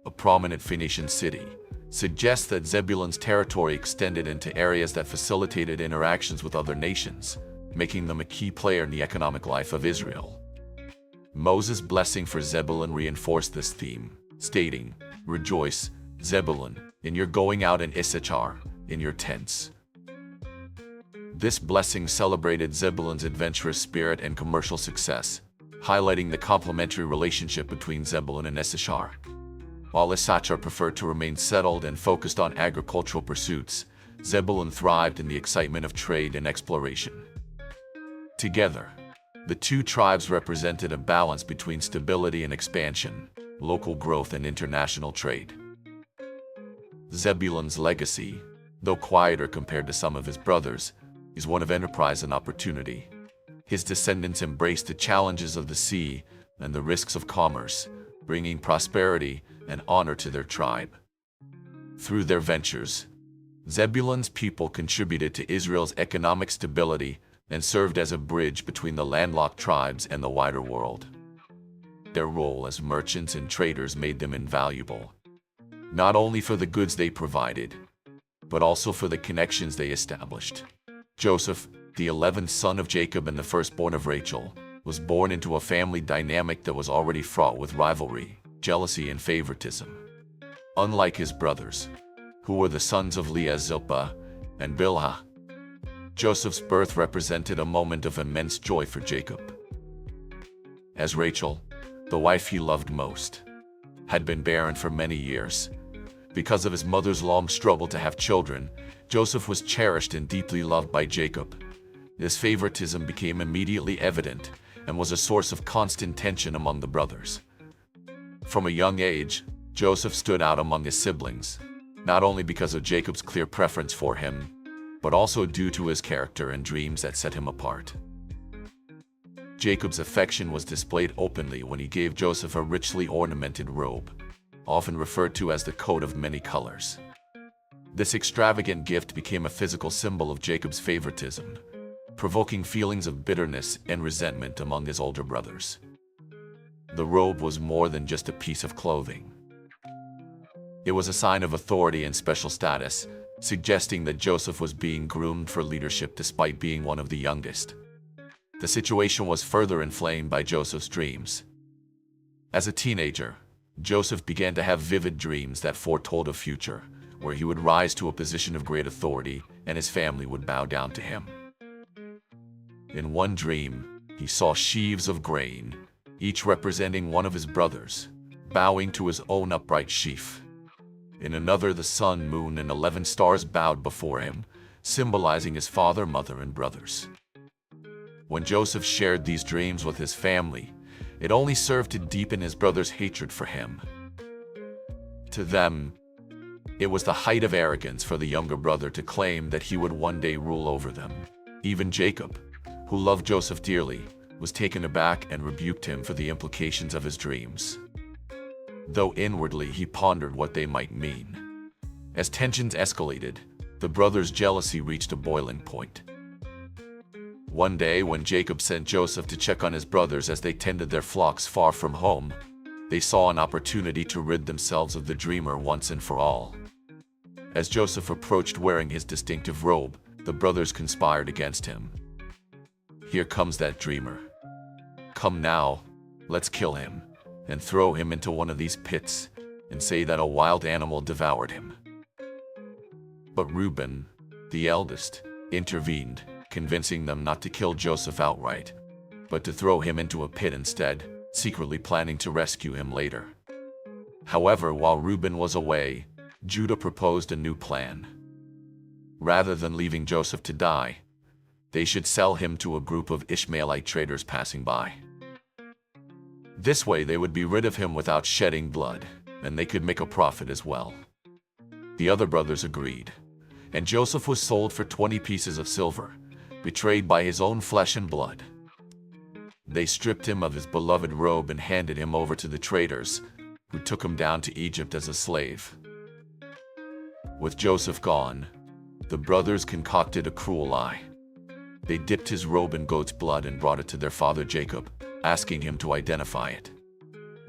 a prominent Phoenician city, suggests that Zebulun's territory extended into areas that facilitated interactions with other nations, making them a key player in the economic life of Israel. Moses' blessing for Zebulun reinforced this theme, stating, "Rejoice, Zebulun, in your going out, and Issachar, in your tents." This blessing celebrated Zebulun's adventurous spirit and commercial success, highlighting the complementary relationship between Zebulun and Issachar. While Issachar preferred to remain settled and focused on agricultural pursuits, Zebulun thrived in the excitement of trade and exploration. Together, the two tribes represented a balance between stability and expansion, local growth and international trade. Zebulun's legacy, though quieter compared to some of his brothers, is one of enterprise and opportunity. His descendants embraced the challenges of the sea and the risks of commerce, bringing prosperity and honor to their tribe. Through their ventures, Zebulun's people contributed to Israel's economic stability and served as a bridge between the landlocked tribes and the wider world. Their role as merchants and traders made them invaluable, not only for the goods they provided, but also for the connections they established. Joseph, the 11th son of Jacob and the firstborn of Rachel, was born into a family dynamic that was already fraught with rivalry, jealousy, and favoritism. Unlike his brothers, who were the sons of Leah, Zilpah, and Bilhah, Joseph's birth represented a moment of immense joy for Jacob. As Rachel, the wife he loved most, had been barren for many years, because of his mother's long struggle to have children, Joseph was cherished and deeply loved by Jacob. This favoritism became immediately evident and was a source of constant tension among the brothers. From a young age, Joseph stood out among his siblings, not only because of Jacob's clear preference for him, but also due to his character and dreams that set him apart. Jacob's affection was displayed openly when he gave Joseph a richly ornamented robe, often referred to as the coat of many colors. This extravagant gift became a physical symbol of Jacob's favoritism, provoking feelings of bitterness and resentment among his older brothers. The robe was more than just a piece of clothing. It was a sign of authority and special status, suggesting that Joseph was being groomed for leadership despite being one of the youngest. The situation was further inflamed by Joseph's dreams. As a teenager, Joseph began to have vivid dreams that foretold a future where he would rise to a position of great authority and his family would bow down to him. In one dream, he saw sheaves of grain, each representing one of his brothers, bowing to his own upright sheaf. In another, the sun, moon, and 11 stars bowed before him, symbolizing his father, mother, and brothers. When Joseph shared these dreams with his family, it only served to deepen his brothers' hatred for him. To them, it was the height of arrogance for the younger brother to claim that he would one day rule over them. Even Jacob, who loved Joseph dearly, was taken aback and rebuked him for the implications of his dreams, though inwardly he pondered what they might mean. As tensions escalated, the brothers' jealousy reached a boiling point. One day, when Jacob sent Joseph to check on his brothers as they tended their flocks far from home, they saw an opportunity to rid themselves of the dreamer once and for all. As Joseph approached wearing his distinctive robe, the brothers conspired against him. "Here comes that dreamer. Come now, let's kill him, and throw him into one of these pits, and say that a wild animal devoured him." But Reuben, the eldest, intervened, convincing them not to kill Joseph outright, but to throw him into a pit instead, secretly planning to rescue him later. However, while Reuben was away, Judah proposed a new plan. Rather than leaving Joseph to die, they should sell him to a group of Ishmaelite traders passing by. This way they would be rid of him without shedding blood, and they could make a profit as well. The other brothers agreed, and Joseph was sold for 20 pieces of silver, betrayed by his own flesh and blood. They stripped him of his beloved robe and handed him over to the traders, who took him down to Egypt as a slave. With Joseph gone, the brothers concocted a cruel lie. They dipped his robe in goat's blood and brought it to their father Jacob, asking him to identify it.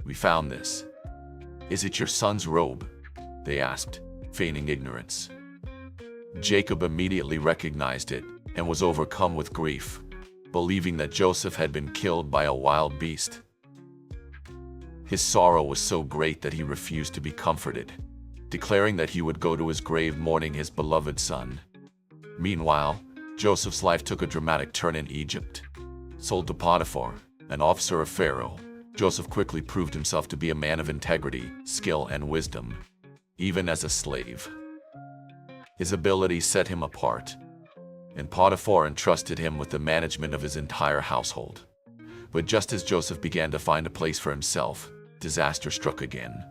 "We found this. Is it your son's robe?" they asked, feigning ignorance. Jacob immediately recognized it and was overcome with grief, believing that Joseph had been killed by a wild beast. His sorrow was so great that he refused to be comforted, declaring that he would go to his grave mourning his beloved son. Meanwhile, Joseph's life took a dramatic turn in Egypt. Sold to Potiphar, an officer of Pharaoh, Joseph quickly proved himself to be a man of integrity, skill, and wisdom, even as a slave. His abilities set him apart, and Potiphar entrusted him with the management of his entire household. But just as Joseph began to find a place for himself, disaster struck again.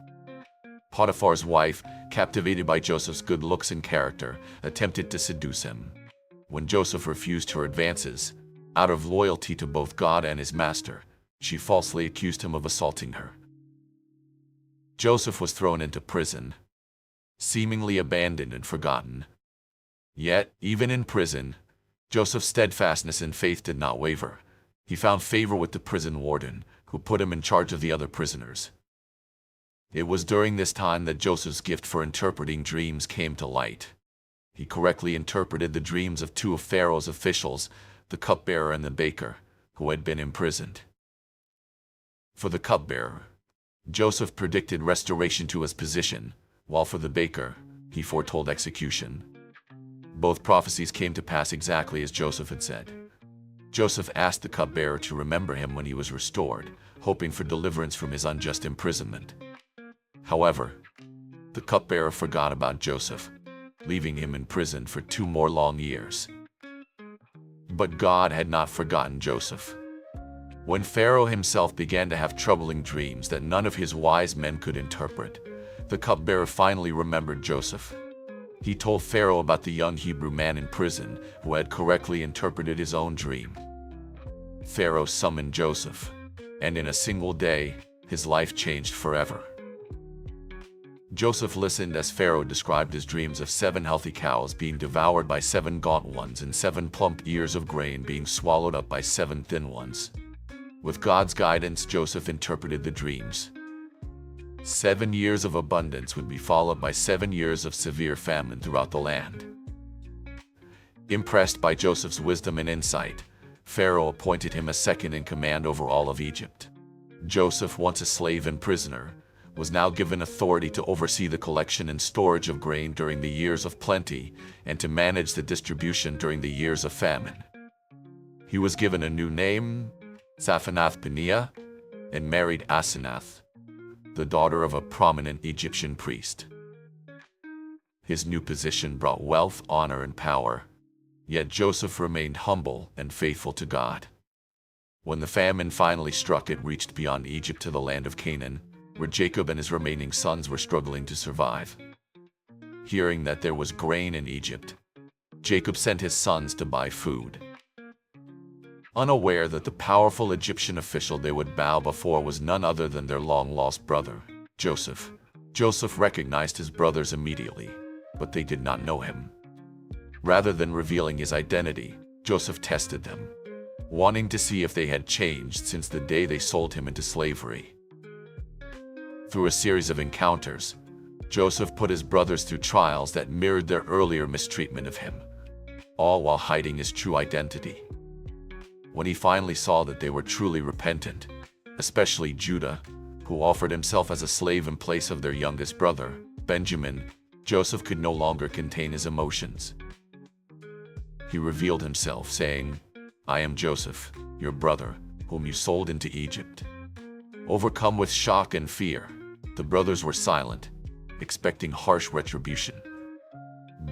Potiphar's wife, captivated by Joseph's good looks and character, attempted to seduce him. When Joseph refused her advances, out of loyalty to both God and his master, she falsely accused him of assaulting her. Joseph was thrown into prison, seemingly abandoned and forgotten. Yet, even in prison, Joseph's steadfastness and faith did not waver. He found favor with the prison warden, who put him in charge of the other prisoners. It was during this time that Joseph's gift for interpreting dreams came to light. He correctly interpreted the dreams of two of Pharaoh's officials, the cupbearer and the baker, who had been imprisoned. For the cupbearer, Joseph predicted restoration to his position, while for the baker, he foretold execution. Both prophecies came to pass exactly as Joseph had said. Joseph asked the cupbearer to remember him when he was restored, hoping for deliverance from his unjust imprisonment. However, the cupbearer forgot about Joseph, leaving him in prison for 2 more long years. But God had not forgotten Joseph. When Pharaoh himself began to have troubling dreams that none of his wise men could interpret, the cupbearer finally remembered Joseph. He told Pharaoh about the young Hebrew man in prison who had correctly interpreted his own dream. Pharaoh summoned Joseph, and in a single day, his life changed forever. Joseph listened as Pharaoh described his dreams of 7 healthy cows being devoured by 7 gaunt ones and 7 plump ears of grain being swallowed up by 7 thin ones. With God's guidance, Joseph interpreted the dreams. 7 years of abundance would be followed by 7 years of severe famine throughout the land. Impressed by Joseph's wisdom and insight, Pharaoh appointed him as second in command over all of Egypt. Joseph, once a slave and prisoner, was now given authority to oversee the collection and storage of grain during the years of plenty and to manage the distribution during the years of famine. He was given a new name, Zaphanath-Paneah, and married Asenath, the daughter of a prominent Egyptian priest. His new position brought wealth, honor, and power, yet Joseph remained humble and faithful to God. When the famine finally struck, it reached beyond Egypt to the land of Canaan, where Jacob and his remaining sons were struggling to survive. Hearing that there was grain in Egypt, Jacob sent his sons to buy food. Unaware that the powerful Egyptian official they would bow before was none other than their long-lost brother, Joseph. Joseph recognized his brothers immediately, but they did not know him. Rather than revealing his identity, Joseph tested them, wanting to see if they had changed since the day they sold him into slavery. Through a series of encounters, Joseph put his brothers through trials that mirrored their earlier mistreatment of him, all while hiding his true identity. When he finally saw that they were truly repentant, especially Judah, who offered himself as a slave in place of their youngest brother, Benjamin, Joseph could no longer contain his emotions. He revealed himself, saying, "I am Joseph, your brother, whom you sold into Egypt." Overcome with shock and fear, the brothers were silent, expecting harsh retribution.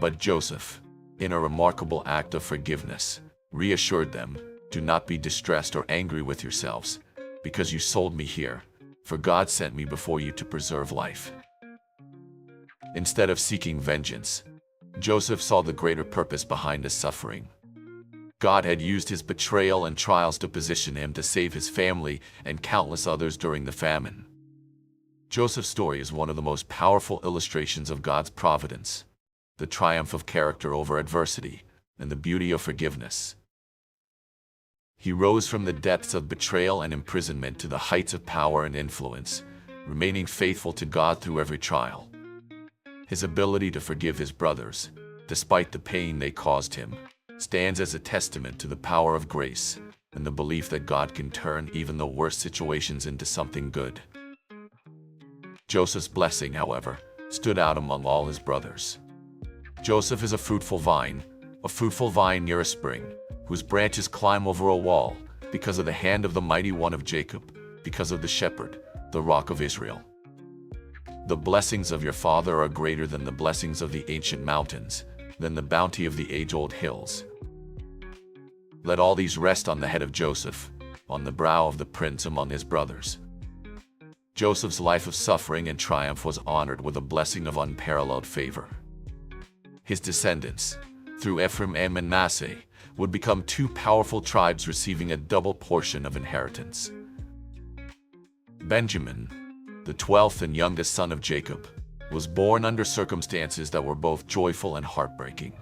But Joseph, in a remarkable act of forgiveness, reassured them, "Do not be distressed or angry with yourselves, because you sold me here, for God sent me before you to preserve life." Instead of seeking vengeance, Joseph saw the greater purpose behind his suffering. God had used his betrayal and trials to position him to save his family and countless others during the famine. Joseph's story is one of the most powerful illustrations of God's providence, the triumph of character over adversity, and the beauty of forgiveness. He rose from the depths of betrayal and imprisonment to the heights of power and influence, remaining faithful to God through every trial. His ability to forgive his brothers, despite the pain they caused him, stands as a testament to the power of grace and the belief that God can turn even the worst situations into something good. Joseph's blessing, however, stood out among all his brothers. Joseph is a fruitful vine near a spring, whose branches climb over a wall, because of the hand of the mighty one of Jacob, because of the shepherd, the rock of Israel. The blessings of your father are greater than the blessings of the ancient mountains, than the bounty of the age-old hills. Let all these rest on the head of Joseph, on the brow of the prince among his brothers. Joseph's life of suffering and triumph was honored with a blessing of unparalleled favor. His descendants, through Ephraim and Manasseh, would become two powerful tribes receiving a double portion of inheritance. Benjamin, the 12th and youngest son of Jacob, was born under circumstances that were both joyful and heartbreaking.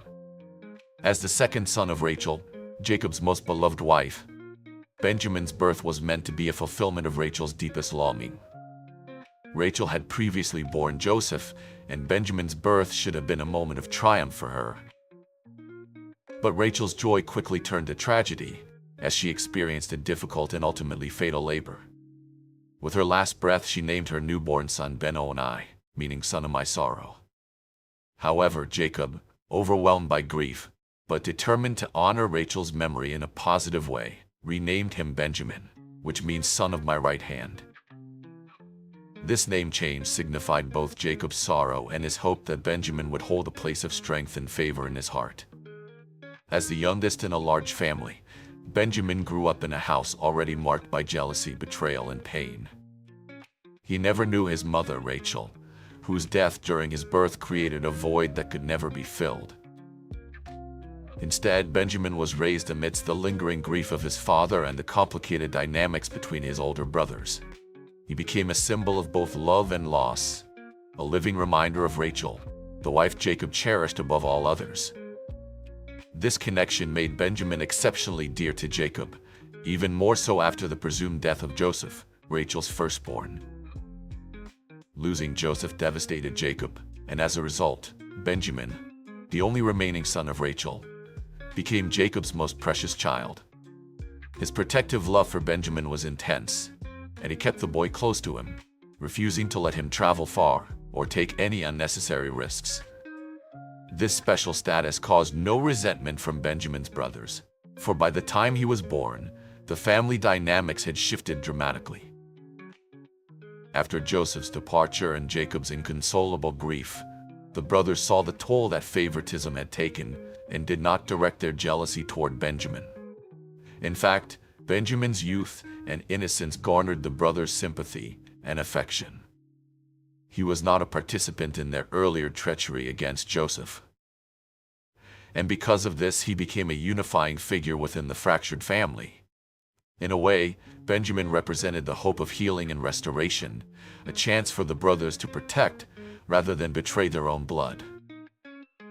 As the second son of Rachel, Jacob's most beloved wife, Benjamin's birth was meant to be a fulfillment of Rachel's deepest longing. Rachel had previously borne Joseph, and Benjamin's birth should have been a moment of triumph for her. But Rachel's joy quickly turned to tragedy, as she experienced a difficult and ultimately fatal labor. With her last breath, she named her newborn son Ben-Oni, meaning son of my sorrow. However, Jacob, overwhelmed by grief, but determined to honor Rachel's memory in a positive way, renamed him Benjamin, which means son of my right hand. This name change signified both Jacob's sorrow and his hope that Benjamin would hold a place of strength and favor in his heart. As the youngest in a large family, Benjamin grew up in a house already marked by jealousy, betrayal, and pain. He never knew his mother, Rachel, whose death during his birth created a void that could never be filled. Instead, Benjamin was raised amidst the lingering grief of his father and the complicated dynamics between his older brothers. He became a symbol of both love and loss, a living reminder of Rachel, the wife Jacob cherished above all others. This connection made Benjamin exceptionally dear to Jacob, even more so after the presumed death of Joseph, Rachel's firstborn. Losing Joseph devastated Jacob, and as a result, Benjamin, the only remaining son of Rachel, became Jacob's most precious child. His protective love for Benjamin was intense, and he kept the boy close to him, refusing to let him travel far or take any unnecessary risks. This special status caused no resentment from Benjamin's brothers, for by the time he was born, the family dynamics had shifted dramatically. After Joseph's departure and Jacob's inconsolable grief, the brothers saw the toll that favoritism had taken and did not direct their jealousy toward Benjamin. In fact, Benjamin's youth and innocence garnered the brothers' sympathy and affection. He was not a participant in their earlier treachery against Joseph. And because of this, he became a unifying figure within the fractured family. In a way, Benjamin represented the hope of healing and restoration, a chance for the brothers to protect rather than betray their own blood.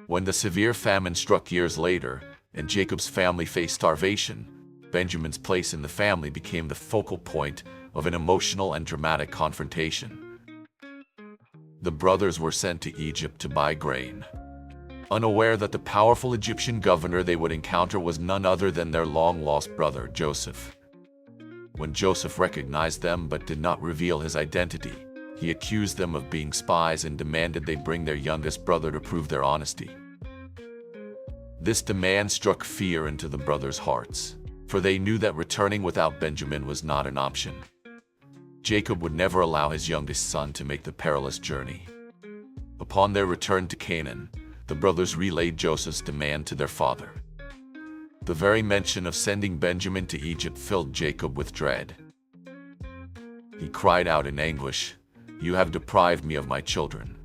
When the severe famine struck years later, and Jacob's family faced starvation, Benjamin's place in the family became the focal point of an emotional and dramatic confrontation. The brothers were sent to Egypt to buy grain, unaware that the powerful Egyptian governor they would encounter was none other than their long-lost brother, Joseph. When Joseph recognized them but did not reveal his identity, he accused them of being spies and demanded they bring their youngest brother to prove their honesty. This demand struck fear into the brothers' hearts, for they knew that returning without Benjamin was not an option. Jacob would never allow his youngest son to make the perilous journey. Upon their return to Canaan, the brothers relayed Joseph's demand to their father. The very mention of sending Benjamin to Egypt filled Jacob with dread. He cried out in anguish, "You have deprived me of my children.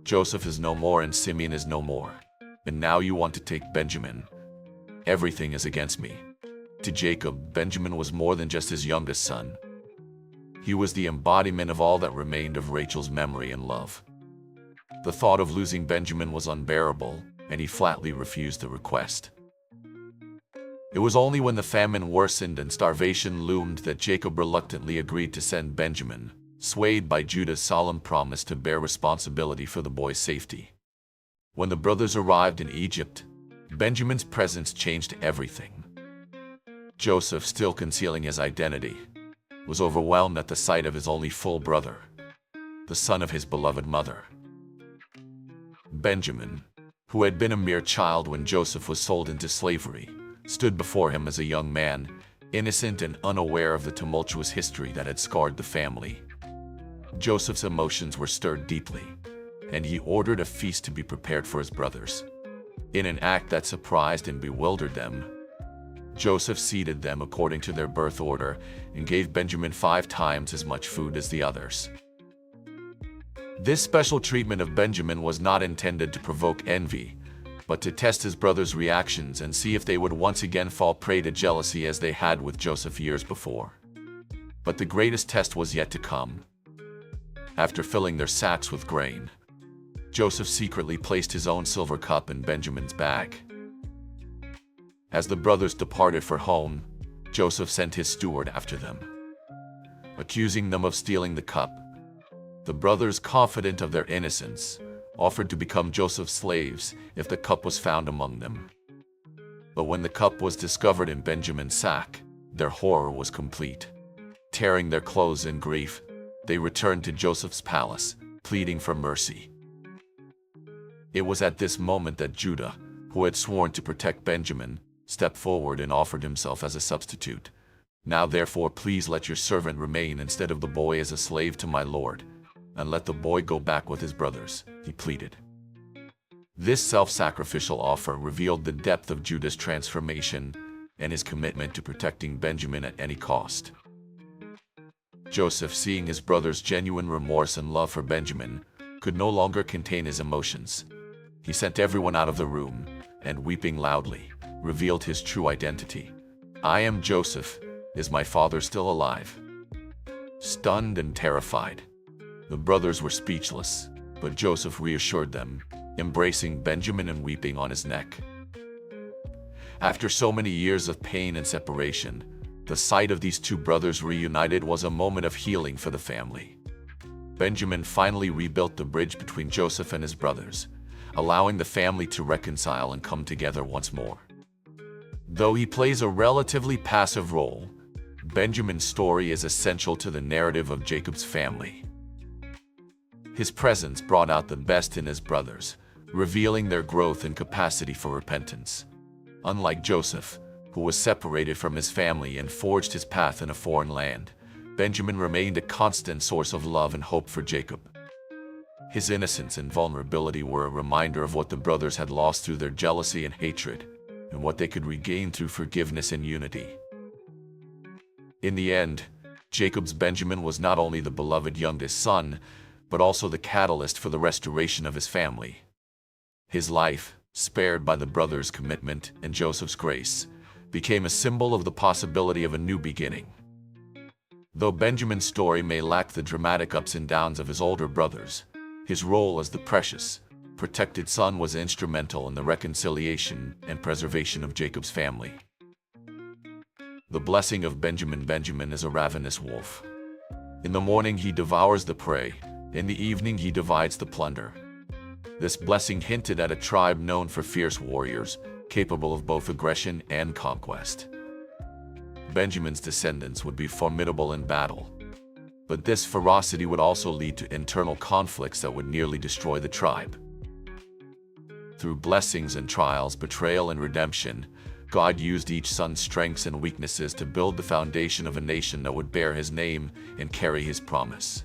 Joseph is no more and Simeon is no more, and now you want to take Benjamin." Everything is against me. To Jacob, Benjamin was more than just his youngest son. He was the embodiment of all that remained of Rachel's memory and love. The thought of losing Benjamin was unbearable, and he flatly refused the request. It was only when the famine worsened and starvation loomed that Jacob reluctantly agreed to send Benjamin, swayed by Judah's solemn promise to bear responsibility for the boy's safety. When the brothers arrived in Egypt, Benjamin's presence changed everything. Joseph, still concealing his identity, was overwhelmed at the sight of his only full brother, the son of his beloved mother. Benjamin, who had been a mere child when Joseph was sold into slavery, stood before him as a young man, innocent and unaware of the tumultuous history that had scarred the family. Joseph's emotions were stirred deeply, and he ordered a feast to be prepared for his brothers. In an act that surprised and bewildered them, Joseph seated them according to their birth order and gave Benjamin 5 times as much food as the others. This special treatment of Benjamin was not intended to provoke envy, but to test his brothers' reactions and see if they would once again fall prey to jealousy as they had with Joseph years before. But the greatest test was yet to come. After filling their sacks with grain, Joseph secretly placed his own silver cup in Benjamin's bag. As the brothers departed for home, Joseph sent his steward after them, accusing them of stealing the cup. The brothers, confident of their innocence, offered to become Joseph's slaves if the cup was found among them. But when the cup was discovered in Benjamin's sack, their horror was complete. Tearing their clothes in grief, they returned to Joseph's palace, pleading for mercy. It was at this moment that Judah, who had sworn to protect Benjamin, stepped forward and offered himself as a substitute. "Now therefore please let your servant remain instead of the boy as a slave to my lord, and let the boy go back with his brothers," he pleaded. This self-sacrificial offer revealed the depth of Judah's transformation and his commitment to protecting Benjamin at any cost. Joseph, seeing his brother's genuine remorse and love for Benjamin, could no longer contain his emotions. He sent everyone out of the room and, weeping loudly, revealed his true identity. "I am Joseph. Is my father still alive?" Stunned and terrified, the brothers were speechless, but Joseph reassured them, embracing Benjamin and weeping on his neck. After so many years of pain and separation, the sight of these two brothers reunited was a moment of healing for the family. Benjamin finally rebuilt the bridge between Joseph and his brothers, allowing the family to reconcile and come together once more. Though he plays a relatively passive role, Benjamin's story is essential to the narrative of Jacob's family. His presence brought out the best in his brothers, revealing their growth and capacity for repentance. Unlike Joseph, who was separated from his family and forged his path in a foreign land, Benjamin remained a constant source of love and hope for Jacob. His innocence and vulnerability were a reminder of what the brothers had lost through their jealousy and hatred, and what they could regain through forgiveness and unity. In the end, Jacob's Benjamin was not only the beloved youngest son, but also the catalyst for the restoration of his family. His life, spared by the brothers' commitment and Joseph's grace, became a symbol of the possibility of a new beginning. Though Benjamin's story may lack the dramatic ups and downs of his older brothers, his role as the precious, protected son was instrumental in the reconciliation and preservation of Jacob's family. The blessing of Benjamin. Benjamin is a ravenous wolf. In the morning he devours the prey, in the evening he divides the plunder. This blessing hinted at a tribe known for fierce warriors, capable of both aggression and conquest. Benjamin's descendants would be formidable in battle, but this ferocity would also lead to internal conflicts that would nearly destroy the tribe. Through blessings and trials, betrayal and redemption, God used each son's strengths and weaknesses to build the foundation of a nation that would bear his name and carry his promise.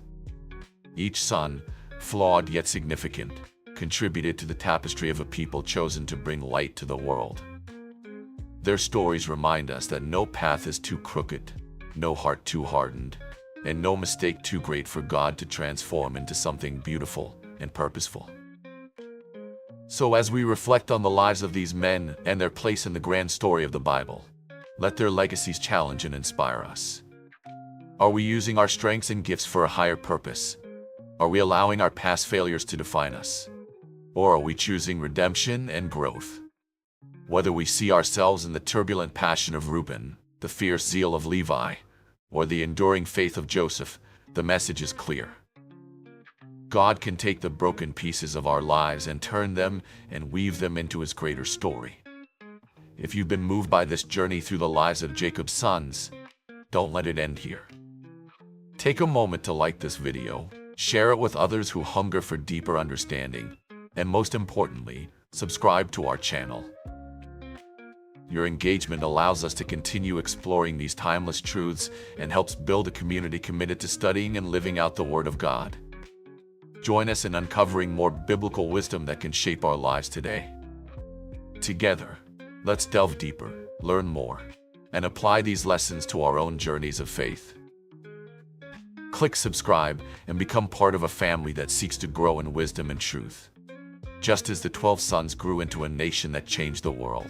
Each son, flawed yet significant, contributed to the tapestry of a people chosen to bring light to the world. Their stories remind us that no path is too crooked, no heart too hardened, and no mistake too great for God to transform into something beautiful and purposeful. So as we reflect on the lives of these men and their place in the grand story of the Bible, let their legacies challenge and inspire us. Are we using our strengths and gifts for a higher purpose? Are we allowing our past failures to define us? Or are we choosing redemption and growth? Whether we see ourselves in the turbulent passion of Reuben, the fierce zeal of Levi, or the enduring faith of Joseph, the message is clear. God can take the broken pieces of our lives and turn them and weave them into His greater story. If you've been moved by this journey through the lives of Jacob's sons, don't let it end here. Take a moment to like this video, share it with others who hunger for deeper understanding, and most importantly, subscribe to our channel. Your engagement allows us to continue exploring these timeless truths and helps build a community committed to studying and living out the Word of God. Join us in uncovering more biblical wisdom that can shape our lives today. Together, let's delve deeper, learn more, and apply these lessons to our own journeys of faith. Click subscribe and become part of a family that seeks to grow in wisdom and truth, just as the 12 sons grew into a nation that changed the world.